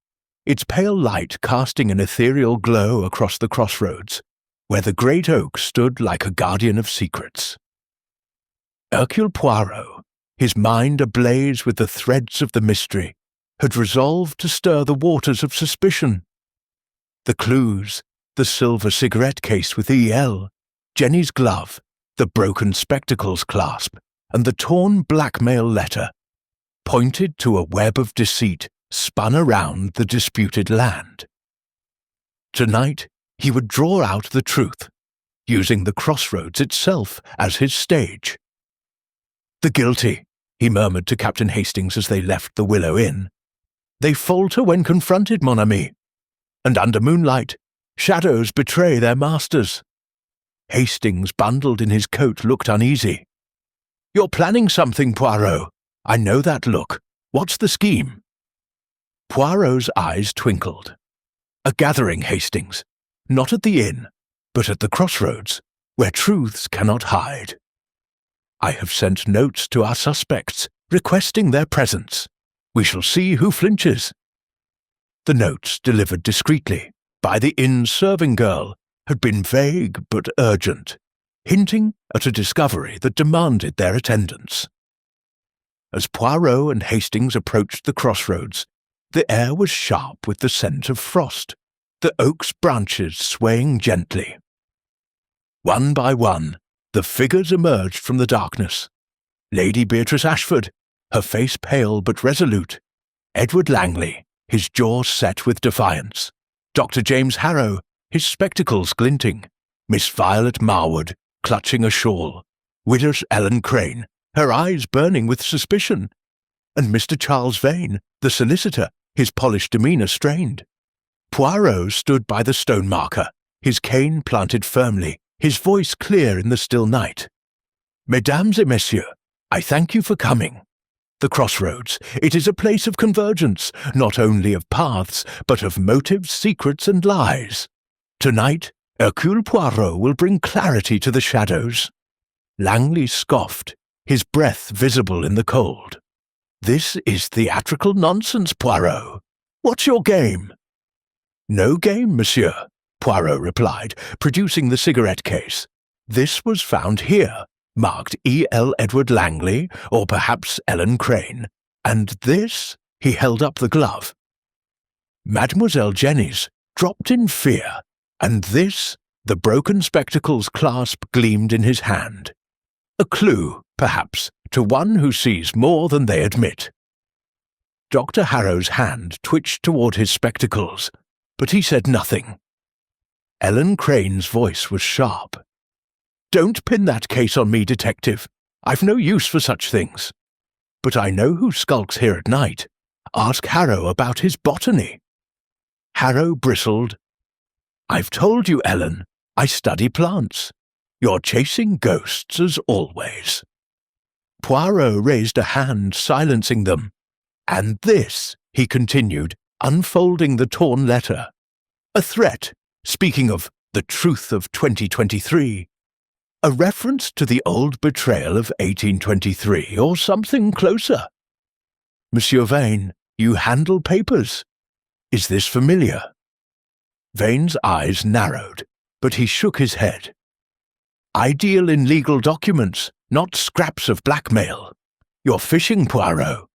its pale light casting an ethereal glow across the crossroads, where the great oak stood like a guardian of secrets. Hercule Poirot, his mind ablaze with the threads of the mystery, had resolved to stir the waters of suspicion. The clues, the silver cigarette case with E.L., Jenny's glove, the broken spectacles clasp, and the torn blackmail letter, pointed to a web of deceit spun around the disputed land. Tonight, he would draw out the truth, using the crossroads itself as his stage. "The guilty," he murmured to Captain Hastings as they left the Willow Inn. "They falter when confronted, mon ami. And under moonlight, shadows betray their masters." Hastings, bundled in his coat, looked uneasy. "You're planning something, Poirot. I know that look. What's the scheme?" Poirot's eyes twinkled. A gathering, Hastings, not at the inn, but at the crossroads, where truths cannot hide. I have sent notes to our suspects, requesting their presence. We shall see who flinches. The notes, delivered discreetly by the inn's serving girl, had been vague but urgent, hinting at a discovery that demanded their attendance. As Poirot and Hastings approached the crossroads, the air was sharp with the scent of frost, the oak's branches swaying gently. One by one, the figures emerged from the darkness. Lady Beatrice Ashford, her face pale but resolute; Edward Langley, his jaw set with defiance; Dr. James Harrow, his spectacles glinting; Miss Violet Marwood, clutching a shawl; Widow Ellen Crane, her eyes burning with suspicion; and Mr. Charles Vane, the solicitor, his polished demeanour strained. Poirot stood by the stone marker, his cane planted firmly, his voice clear in the still night. "Mesdames et messieurs, I thank you for coming. The crossroads, it is a place of convergence, not only of paths, but of motives, secrets, and lies. Tonight, Hercule Poirot will bring clarity to the shadows." Langley scoffed, his breath visible in the cold. "This is theatrical nonsense, Poirot. What's your game?" "No game, monsieur," Poirot replied, producing the cigarette case. "This was found here, marked E.L. Edward Langley, or perhaps Ellen Crane. And this," he held up the glove, "Mademoiselle Jenny's, dropped in fear. And this," the broken spectacles clasp gleamed in his hand. "A clue, perhaps, to one who sees more than they admit." Dr. Harrow's hand twitched toward his spectacles, but he said nothing. Ellen Crane's voice was sharp. "Don't pin that case on me, detective. I've no use for such things. But I know who skulks here at night. Ask Harrow about his botany." Harrow bristled. "I've told you, Ellen, I study plants. You're chasing ghosts as always." Poirot raised a hand, silencing them. "And this," he continued, unfolding the torn letter. "A threat, speaking of the truth of 2023. A reference to the old betrayal of 1823, or something closer. Monsieur Vane, you handle papers. Is this familiar?" Vane's eyes narrowed, but he shook his head. "I deal in legal documents, not scraps of blackmail. You're fishing, Poirot."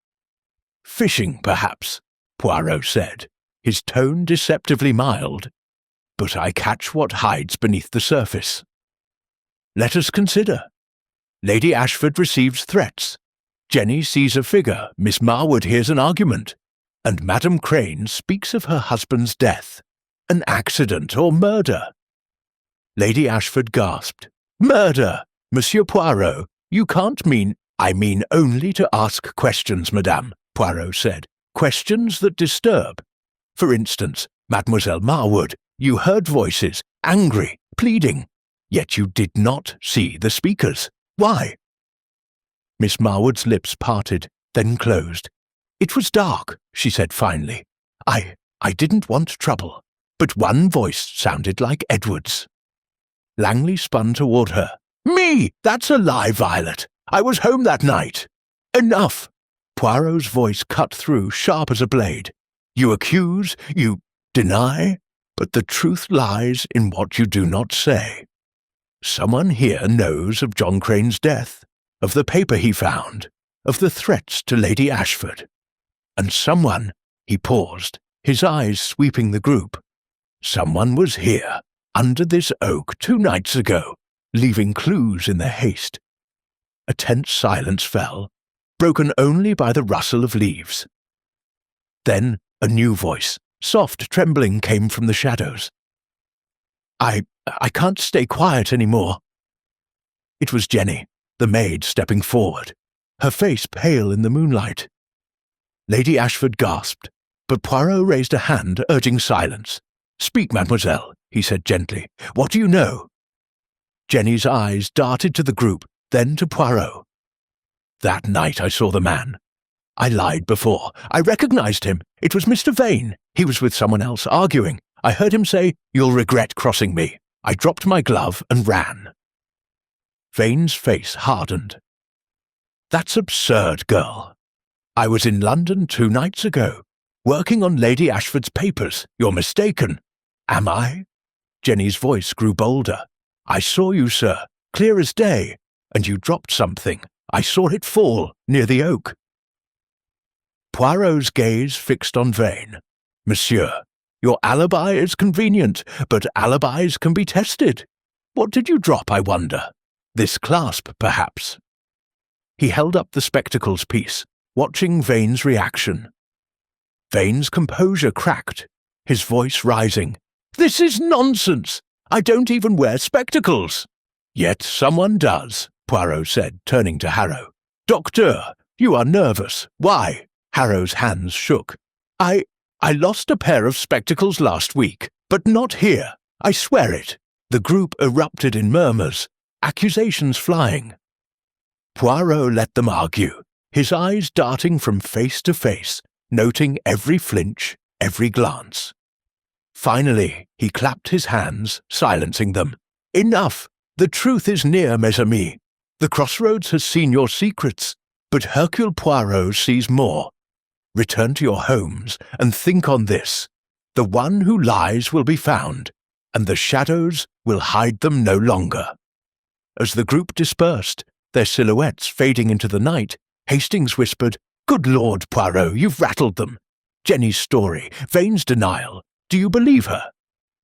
"Fishing, perhaps," Poirot said, his tone deceptively mild. "But I catch what hides beneath the surface. Let us consider. Lady Ashford receives threats. Jenny sees a figure, Miss Marwood hears an argument, and Madame Crane speaks of her husband's death. An accident or murder." Lady Ashford gasped. "Murder! Monsieur Poirot, you can't mean—" "I mean only to ask questions, madame," Poirot said. "Questions that disturb. For instance, Mademoiselle Marwood, you heard voices, angry, pleading. Yet you did not see the speakers. Why?" Miss Marwood's lips parted, then closed. "It was dark," she said finally. I didn't want trouble, but one voice sounded like Edward's." Langley spun toward her. "Me! That's a lie, Violet. I was home that night." "Enough!" Poirot's voice cut through, sharp as a blade. "You accuse, you deny, but the truth lies in what you do not say. Someone here knows of John Crane's death, of the paper he found, of the threats to Lady Ashford. And someone," he paused, his eyes sweeping the group, "someone was here, under this oak 2 nights ago, leaving clues in their haste." A tense silence fell, broken only by the rustle of leaves. Then a new voice, soft, trembling, came from the shadows. I can't stay quiet any more." It was Jenny, the maid, stepping forward, her face pale in the moonlight. Lady Ashford gasped, but Poirot raised a hand, urging silence. "Speak, mademoiselle," he said gently. "What do you know?" Jenny's eyes darted to the group, then to Poirot. "That night I saw the man. I lied before. I recognized him. It was Mr. Vane. He was with someone else arguing. I heard him say, 'You'll regret crossing me.' I dropped my glove and ran." Vane's face hardened. "That's absurd, girl. I was in London 2 nights ago, working on Lady Ashford's papers. You're mistaken." "Am I?" Jenny's voice grew bolder. "I saw you, sir, clear as day, and you dropped something. I saw it fall near the oak." Poirot's gaze fixed on Vane. "Monsieur, your alibi is convenient, but alibis can be tested. What did you drop, I wonder? This clasp, perhaps?" He held up the spectacles piece, watching Vane's reaction. Vane's composure cracked, his voice rising. "This is nonsense! I don't even wear spectacles." "Yet someone does," Poirot said, turning to Harrow. "Docteur, you are nervous. Why?" Harrow's hands shook. I lost a pair of spectacles last week, but not here. I swear it." The group erupted in murmurs, accusations flying. Poirot let them argue, his eyes darting from face to face, noting every flinch, every glance. Finally, he clapped his hands, silencing them. "Enough! The truth is near, mes amis. The crossroads has seen your secrets, but Hercule Poirot sees more. Return to your homes and think on this. The one who lies will be found, and the shadows will hide them no longer." As the group dispersed, their silhouettes fading into the night, Hastings whispered, "Good Lord, Poirot, you've rattled them. Jenny's story, Vane's denial. Do you believe her?"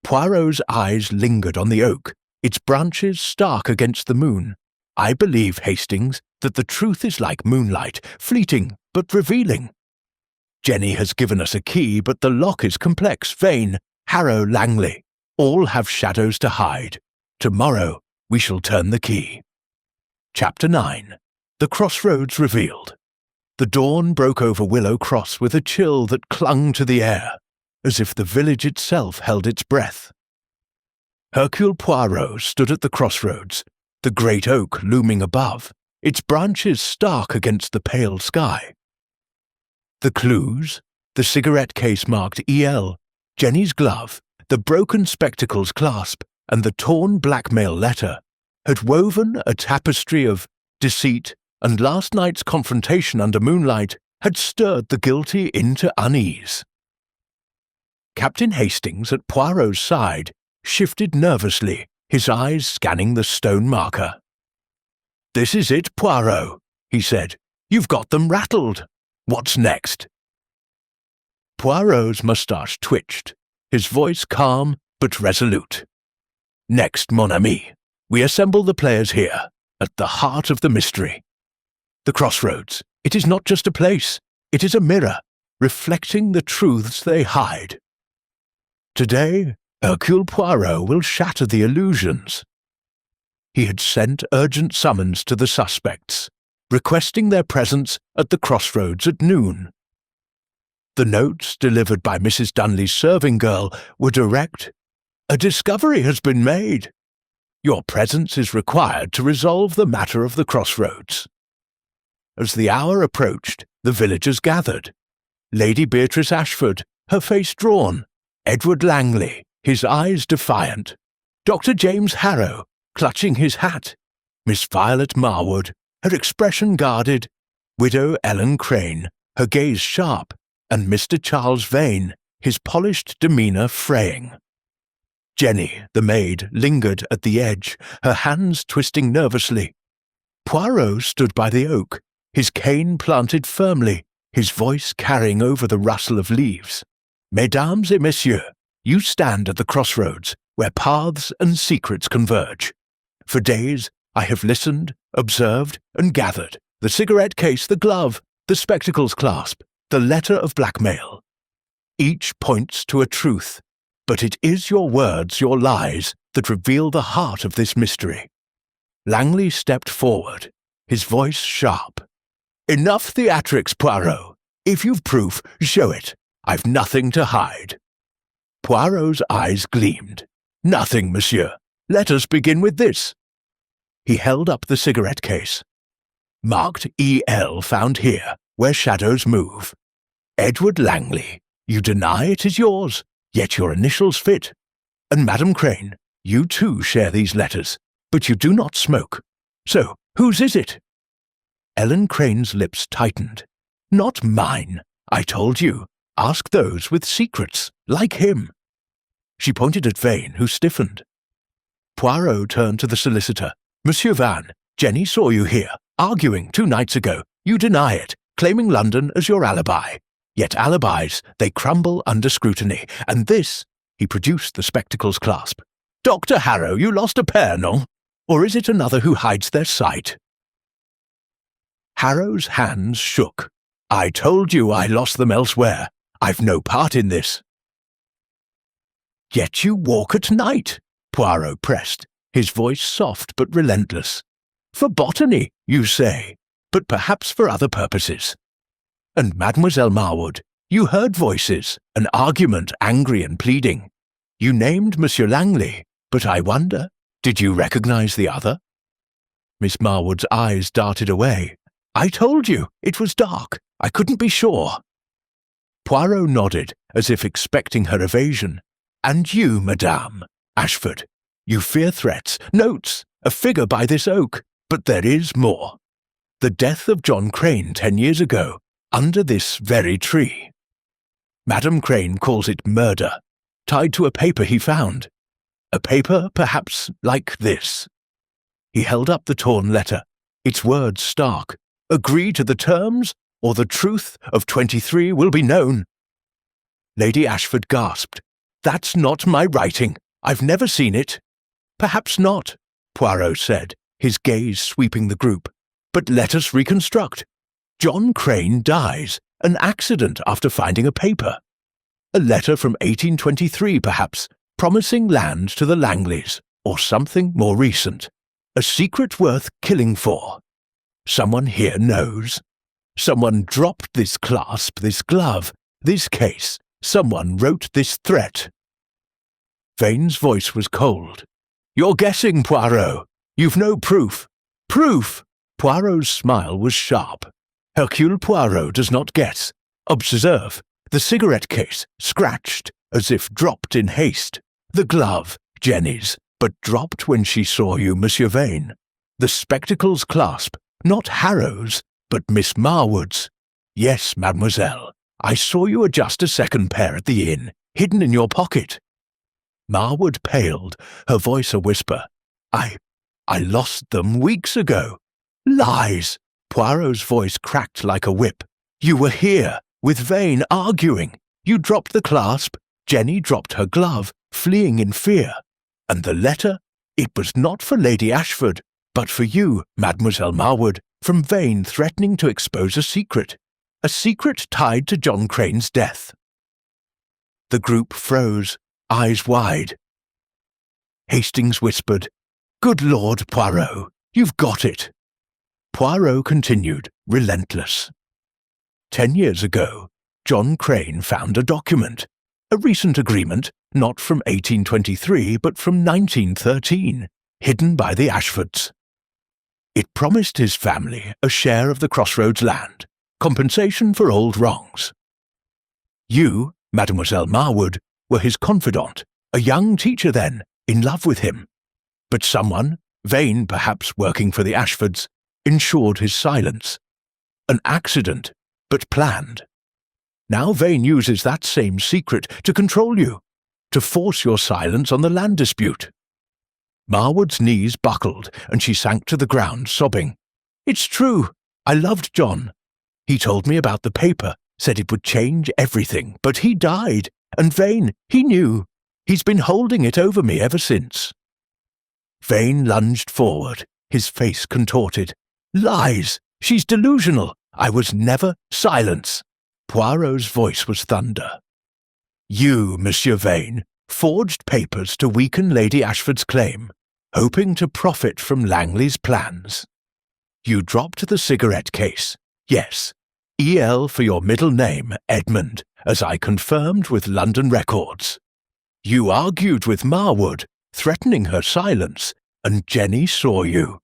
Poirot's eyes lingered on the oak, its branches stark against the moon. "I believe, Hastings, that the truth is like moonlight, fleeting but revealing. Jenny has given us a key, but the lock is complex. Vane, Harrow, Langley, all have shadows to hide. Tomorrow we shall turn the key." Chapter 9. The Crossroads Revealed. The dawn broke over Willow Cross with a chill that clung to the air, as if the village itself held its breath. Hercule Poirot stood at the crossroads, the great oak looming above, its branches stark against the pale sky. The clues, the cigarette case marked EL, Jenny's glove, the broken spectacles clasp, and the torn blackmail letter, had woven a tapestry of deceit, and last night's confrontation under moonlight had stirred the guilty into unease. Captain Hastings at Poirot's side shifted nervously, his eyes scanning the stone marker. "This is it, Poirot," he said. "You've got them rattled. What's next?" Poirot's moustache twitched, his voice calm but resolute. "Next, mon ami, we assemble the players here, at the heart of the mystery. The crossroads, it is not just a place, it is a mirror, reflecting the truths they hide. Today, Hercule Poirot will shatter the illusions." He had sent urgent summons to the suspects, requesting their presence at the crossroads at noon. The notes delivered by Mrs. Dunley's serving girl were direct. "A discovery has been made. Your presence is required to resolve the matter of the crossroads." As the hour approached, the villagers gathered. Lady Beatrice Ashford, her face drawn, Edward Langley, his eyes defiant, Dr. James Harrow, clutching his hat, Miss Violet Marwood, her expression guarded, Widow Ellen Crane, her gaze sharp, and Mr. Charles Vane, his polished demeanour fraying. Jenny, the maid, lingered at the edge, her hands twisting nervously. Poirot stood by the oak, his cane planted firmly, his voice carrying over the rustle of leaves. "Mesdames et messieurs, you stand at the crossroads, where paths and secrets converge. For days I have listened, observed, and gathered. The cigarette case, the glove, the spectacles clasp, the letter of blackmail. Each points to a truth, but it is your words, your lies, that reveal the heart of this mystery." Langley stepped forward, his voice sharp. "Enough theatrics, Poirot. If you've proof, show it. I've nothing to hide." Poirot's eyes gleamed. "Nothing, monsieur. Let us begin with this." He held up the cigarette case. "Marked EL found here. where shadows move. Edward Langley, you deny it is yours, yet your initials fit. And Madam Crane, you too share these letters, but you do not smoke. So, whose is it? Ellen Crane's lips tightened. Not mine, I told you. Ask those with secrets, like him. She pointed at Vane, who stiffened. Poirot turned to the solicitor. Monsieur Van, Jenny saw you here, arguing 2 nights ago. You deny it, claiming London as your alibi. Yet alibis, they crumble under scrutiny, and this, he produced the spectacles clasp. Dr. Harrow, you lost a pair, no? Or is it another who hides their sight? Harrow's hands shook. I told you I lost them elsewhere. I've no part in this. Yet you walk at night, Poirot pressed, his voice soft but relentless. For botany, you say, but perhaps for other purposes. And Mademoiselle Marwood, you heard voices, an argument angry and pleading. You named Monsieur Langley, but I wonder, did you recognize the other? Miss Marwood's eyes darted away. I told you, it was dark. I couldn't be sure. Poirot nodded, as if expecting her evasion. And you, Madame, Ashford, you fear threats, notes, a figure by this oak, but there is more. The death of John Crane 10 years ago, under this very tree. Madame Crane calls it murder, tied to a paper he found. A paper, perhaps, like this. He held up the torn letter, its words stark. Agree to the terms, or the truth of 23 will be known. Lady Ashford gasped. That's not my writing. I've never seen it. Perhaps not, Poirot said, his gaze sweeping the group. But let us reconstruct. John Crane dies, an accident after finding a paper. A letter from 1823, perhaps, promising land to the Langleys, or something more recent. A secret worth killing for. Someone here knows. Someone dropped this clasp, this glove, this case. Someone wrote this threat. Vane's voice was cold. You're guessing, Poirot. You've no proof. Proof! Poirot's smile was sharp. Hercule Poirot does not guess. Observe. The cigarette case, scratched, as if dropped in haste. The glove, Jenny's, but dropped when she saw you, Monsieur Vane. The spectacles clasp, not Harrow's, but Miss Marwood's. Yes, mademoiselle. I saw you adjust a second pair at the inn, hidden in your pocket. Marwood paled, her voice a whisper. I lost them weeks ago. Lies! Poirot's voice cracked like a whip. You were here, with Vane arguing. You dropped the clasp, Jenny dropped her glove, fleeing in fear. And the letter? It was not for Lady Ashford, but for you, Mademoiselle Marwood, from Vane threatening to expose a secret tied to John Crane's death. The group froze, eyes wide. Hastings whispered, Good Lord, Poirot, you've got it. Poirot continued, relentless. 10 years ago, John Crane found a document, a recent agreement, not from 1823 but from 1913, hidden by the Ashfords. It promised his family a share of the Crossroads land, compensation for old wrongs. You, Mademoiselle Marwood, were his confidant, a young teacher then, in love with him. But someone, Vane perhaps working for the Ashfords, ensured his silence. An accident, but planned. Now Vane uses that same secret to control you, to force your silence on the land dispute. Marwood's knees buckled, and she sank to the ground, sobbing. It's true. I loved John. He told me about the paper, said it would change everything, but he died, and Vane, he knew. He's been holding it over me ever since. Vane lunged forward, his face contorted. Lies! She's delusional! I was never silence! Poirot's voice was thunder. You, Monsieur Vane, forged papers to weaken Lady Ashford's claim, hoping to profit from Langley's plans. You dropped the cigarette case, yes, E.L. for your middle name, Edmund, as I confirmed with London records. You argued with Marwood, threatening her silence, and Jenny saw you.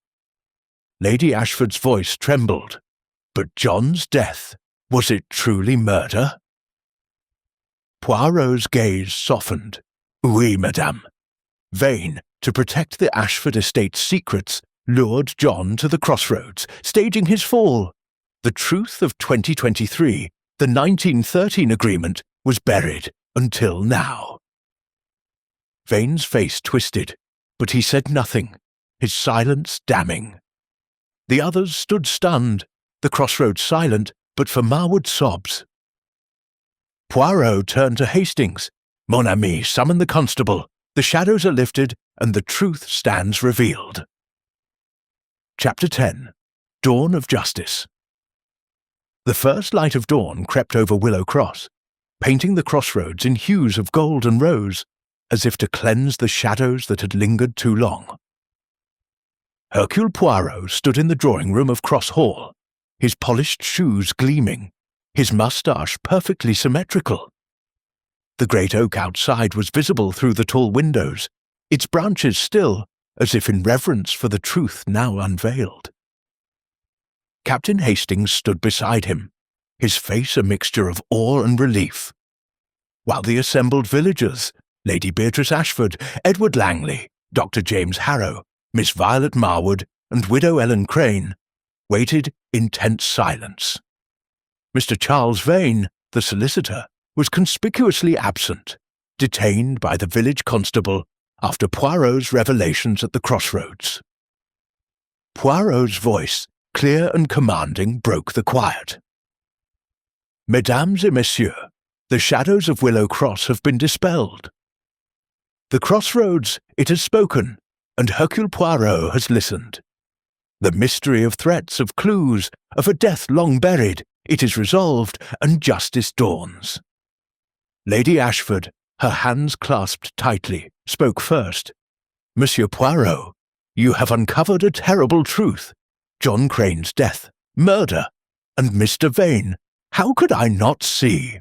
Lady Ashford's voice trembled. But John's death, Was it truly murder? Poirot's gaze softened. Oui, madame. Vane, to protect the Ashford estate's secrets, lured John to the crossroads, staging his fall. The truth of 2023, the 1913 agreement, was buried until now. Vane's face twisted, but he said nothing, his silence damning. The others stood stunned, the crossroads silent, but for Marwood's sobs. Poirot turned to Hastings. Mon ami, summon the constable. The shadows are lifted, and the truth stands revealed. Chapter 10. Dawn of Justice. The first light of dawn crept over Willow Cross, painting the crossroads in hues of gold and rose, as if to cleanse the shadows that had lingered too long. Hercule Poirot stood in the drawing-room of Cross Hall, his polished shoes gleaming, his moustache perfectly symmetrical. The great oak outside was visible through the tall windows, its branches still, as if in reverence for the truth now unveiled. Captain Hastings stood beside him, his face a mixture of awe and relief, while the assembled villagers, Lady Beatrice Ashford, Edward Langley, Dr. James Harrow, Miss Violet Marwood, and Widow Ellen Crane, waited in tense silence. Mr. Charles Vane, the solicitor, was conspicuously absent, detained by the village constable after Poirot's revelations at the crossroads. Poirot's voice, clear and commanding, broke the quiet. Mesdames et messieurs, the shadows of Willow Cross have been dispelled. The crossroads, it has spoken, and Hercule Poirot has listened. The mystery of threats, of clues, of a death long buried, it is resolved, and justice dawns. Lady Ashford, her hands clasped tightly, spoke first. Monsieur Poirot, you have uncovered a terrible truth. John Crane's death, murder, and Mr. Vane, how could I not see?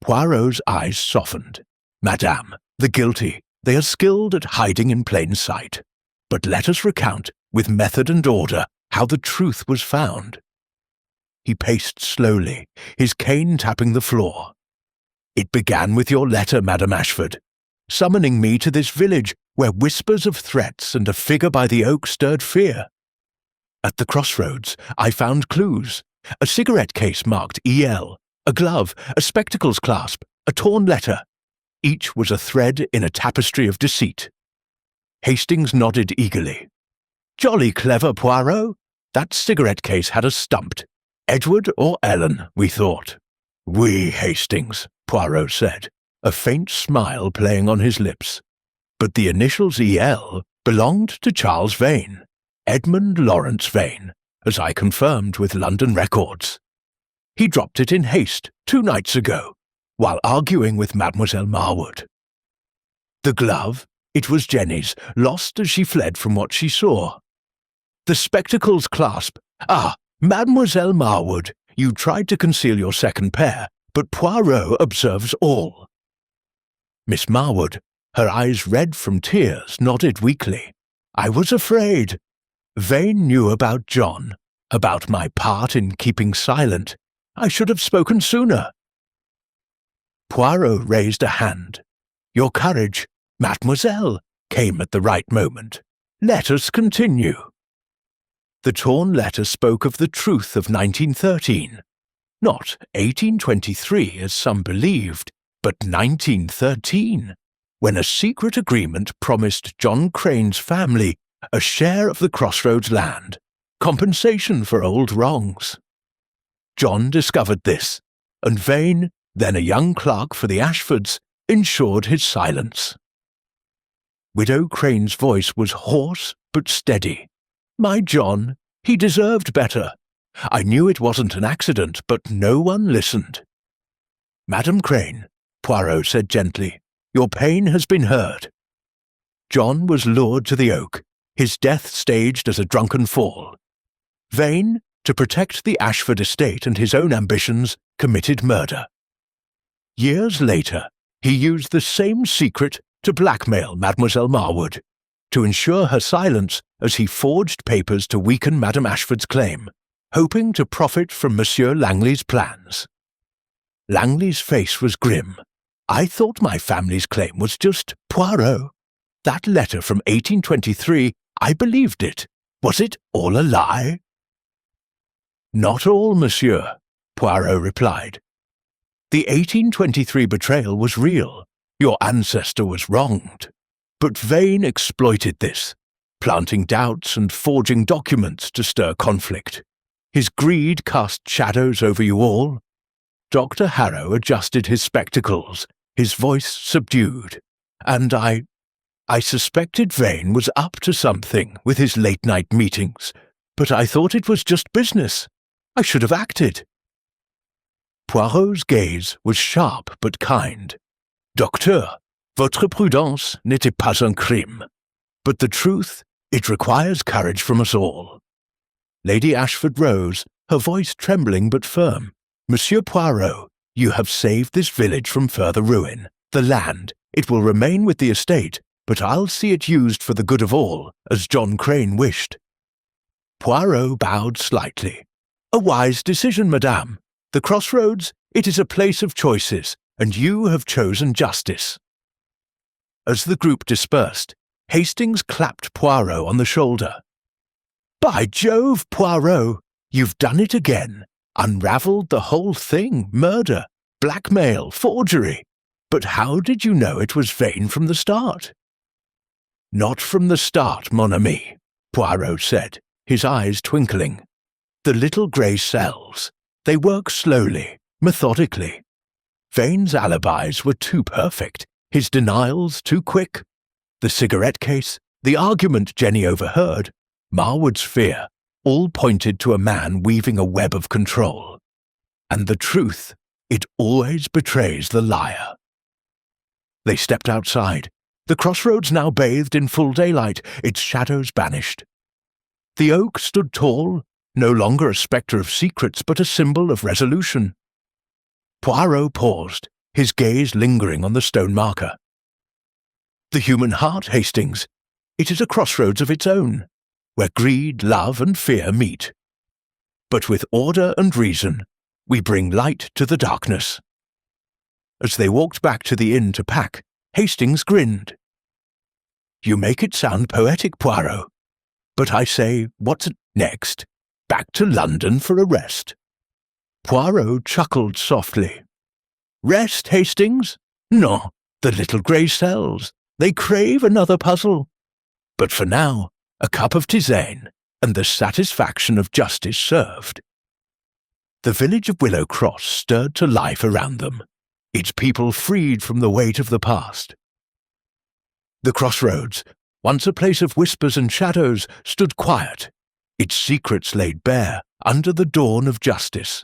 Poirot's eyes softened. Madame, the guilty, they are skilled at hiding in plain sight. But let us recount, with method and order, how the truth was found. He paced slowly, his cane tapping the floor. It began with your letter, Madame Ashford, summoning me to this village where whispers of threats and a figure by the oak stirred fear. At the crossroads, I found clues, a cigarette case marked EL, a glove, a spectacles clasp, a torn letter. Each was a thread in a tapestry of deceit. Hastings nodded eagerly. Jolly clever, Poirot. That cigarette case had us stumped. Edward or Ellen, we thought. Oui, Hastings, Poirot said, a faint smile playing on his lips. But the initials EL belonged to Charles Vane, Edmund Lawrence Vane, as I confirmed with London records. He dropped it in haste 2 nights ago, while arguing with Mademoiselle Marwood. The glove, it was Jenny's, lost as she fled from what she saw. The spectacles clasp, Mademoiselle Marwood, you tried to conceal your second pair, but Poirot observes all. Miss Marwood, her eyes red from tears, nodded weakly. I was afraid. Vane knew about John, about my part in keeping silent. I should have spoken sooner. Poirot raised a hand. Your courage, mademoiselle, came at the right moment. Let us continue. The torn letter spoke of the truth of 1913. Not 1823, as some believed, but 1913, when a secret agreement promised John Crane's family a share of the crossroads land, compensation for old wrongs. John discovered this, and Vane, then a young clerk for the Ashfords, ensured his silence. Widow Crane's voice was hoarse but steady. My John, he deserved better. I knew it wasn't an accident, but no one listened. Madame Crane, Poirot said gently, your pain has been heard. John was lured to the oak, his death staged as a drunken fall. Vane, to protect the Ashford estate and his own ambitions, committed murder. Years later, he used the same secret to blackmail Mademoiselle Marwood, to ensure her silence as he forged papers to weaken Madame Ashford's claim, hoping to profit from Monsieur Langley's plans. Langley's face was grim. I thought my family's claim was just Poirot. That letter from 1823, I believed it. Was it all a lie? Not all, monsieur, Poirot replied. The 1823 betrayal was real. Your ancestor was wronged. But Vane exploited this, planting doubts and forging documents to stir conflict. His greed cast shadows over you all. Dr. Harrow adjusted his spectacles, his voice subdued, and I suspected Vane was up to something with his late-night meetings, but I thought it was just business. I should have acted. Poirot's gaze was sharp but kind. Docteur, votre prudence n'était pas un crime. But the truth, it requires courage from us all. Lady Ashford rose, her voice trembling but firm. Monsieur Poirot, you have saved this village from further ruin. The land, it will remain with the estate, but I'll see it used for the good of all, as John Crane wished. Poirot bowed slightly. A wise decision, madame. The crossroads, it is a place of choices, and you have chosen justice. As the group dispersed, Hastings clapped Poirot on the shoulder. By Jove, Poirot, you've done it again. Unravelled the whole thing, murder, blackmail, forgery. But how did you know it was Vane from the start? Not from the start, mon ami, Poirot said, his eyes twinkling. The little grey cells, they work slowly, methodically. Vane's alibis were too perfect, his denials too quick. The cigarette case, the argument Jenny overheard, Marwood's fear, all pointed to a man weaving a web of control. And the truth, it always betrays the liar. They stepped outside. The crossroads now bathed in full daylight, its shadows banished. The oak stood tall, no longer a spectre of secrets but a symbol of resolution. Poirot paused, his gaze lingering on the stone marker. The human heart, Hastings, it is a crossroads of its own, where greed, love, and fear meet. But with order and reason, we bring light to the darkness. As they walked back to the inn to pack, Hastings grinned. You make it sound poetic, Poirot. But I say, what's next? Back to London for a rest. Poirot chuckled softly. Rest, Hastings? No, the little grey cells. They crave another puzzle. But for now, a cup of tisane, and the satisfaction of justice served. The village of Willow Cross stirred to life around them, its people freed from the weight of the past. The crossroads, once a place of whispers and shadows, stood quiet, its secrets laid bare under the dawn of justice.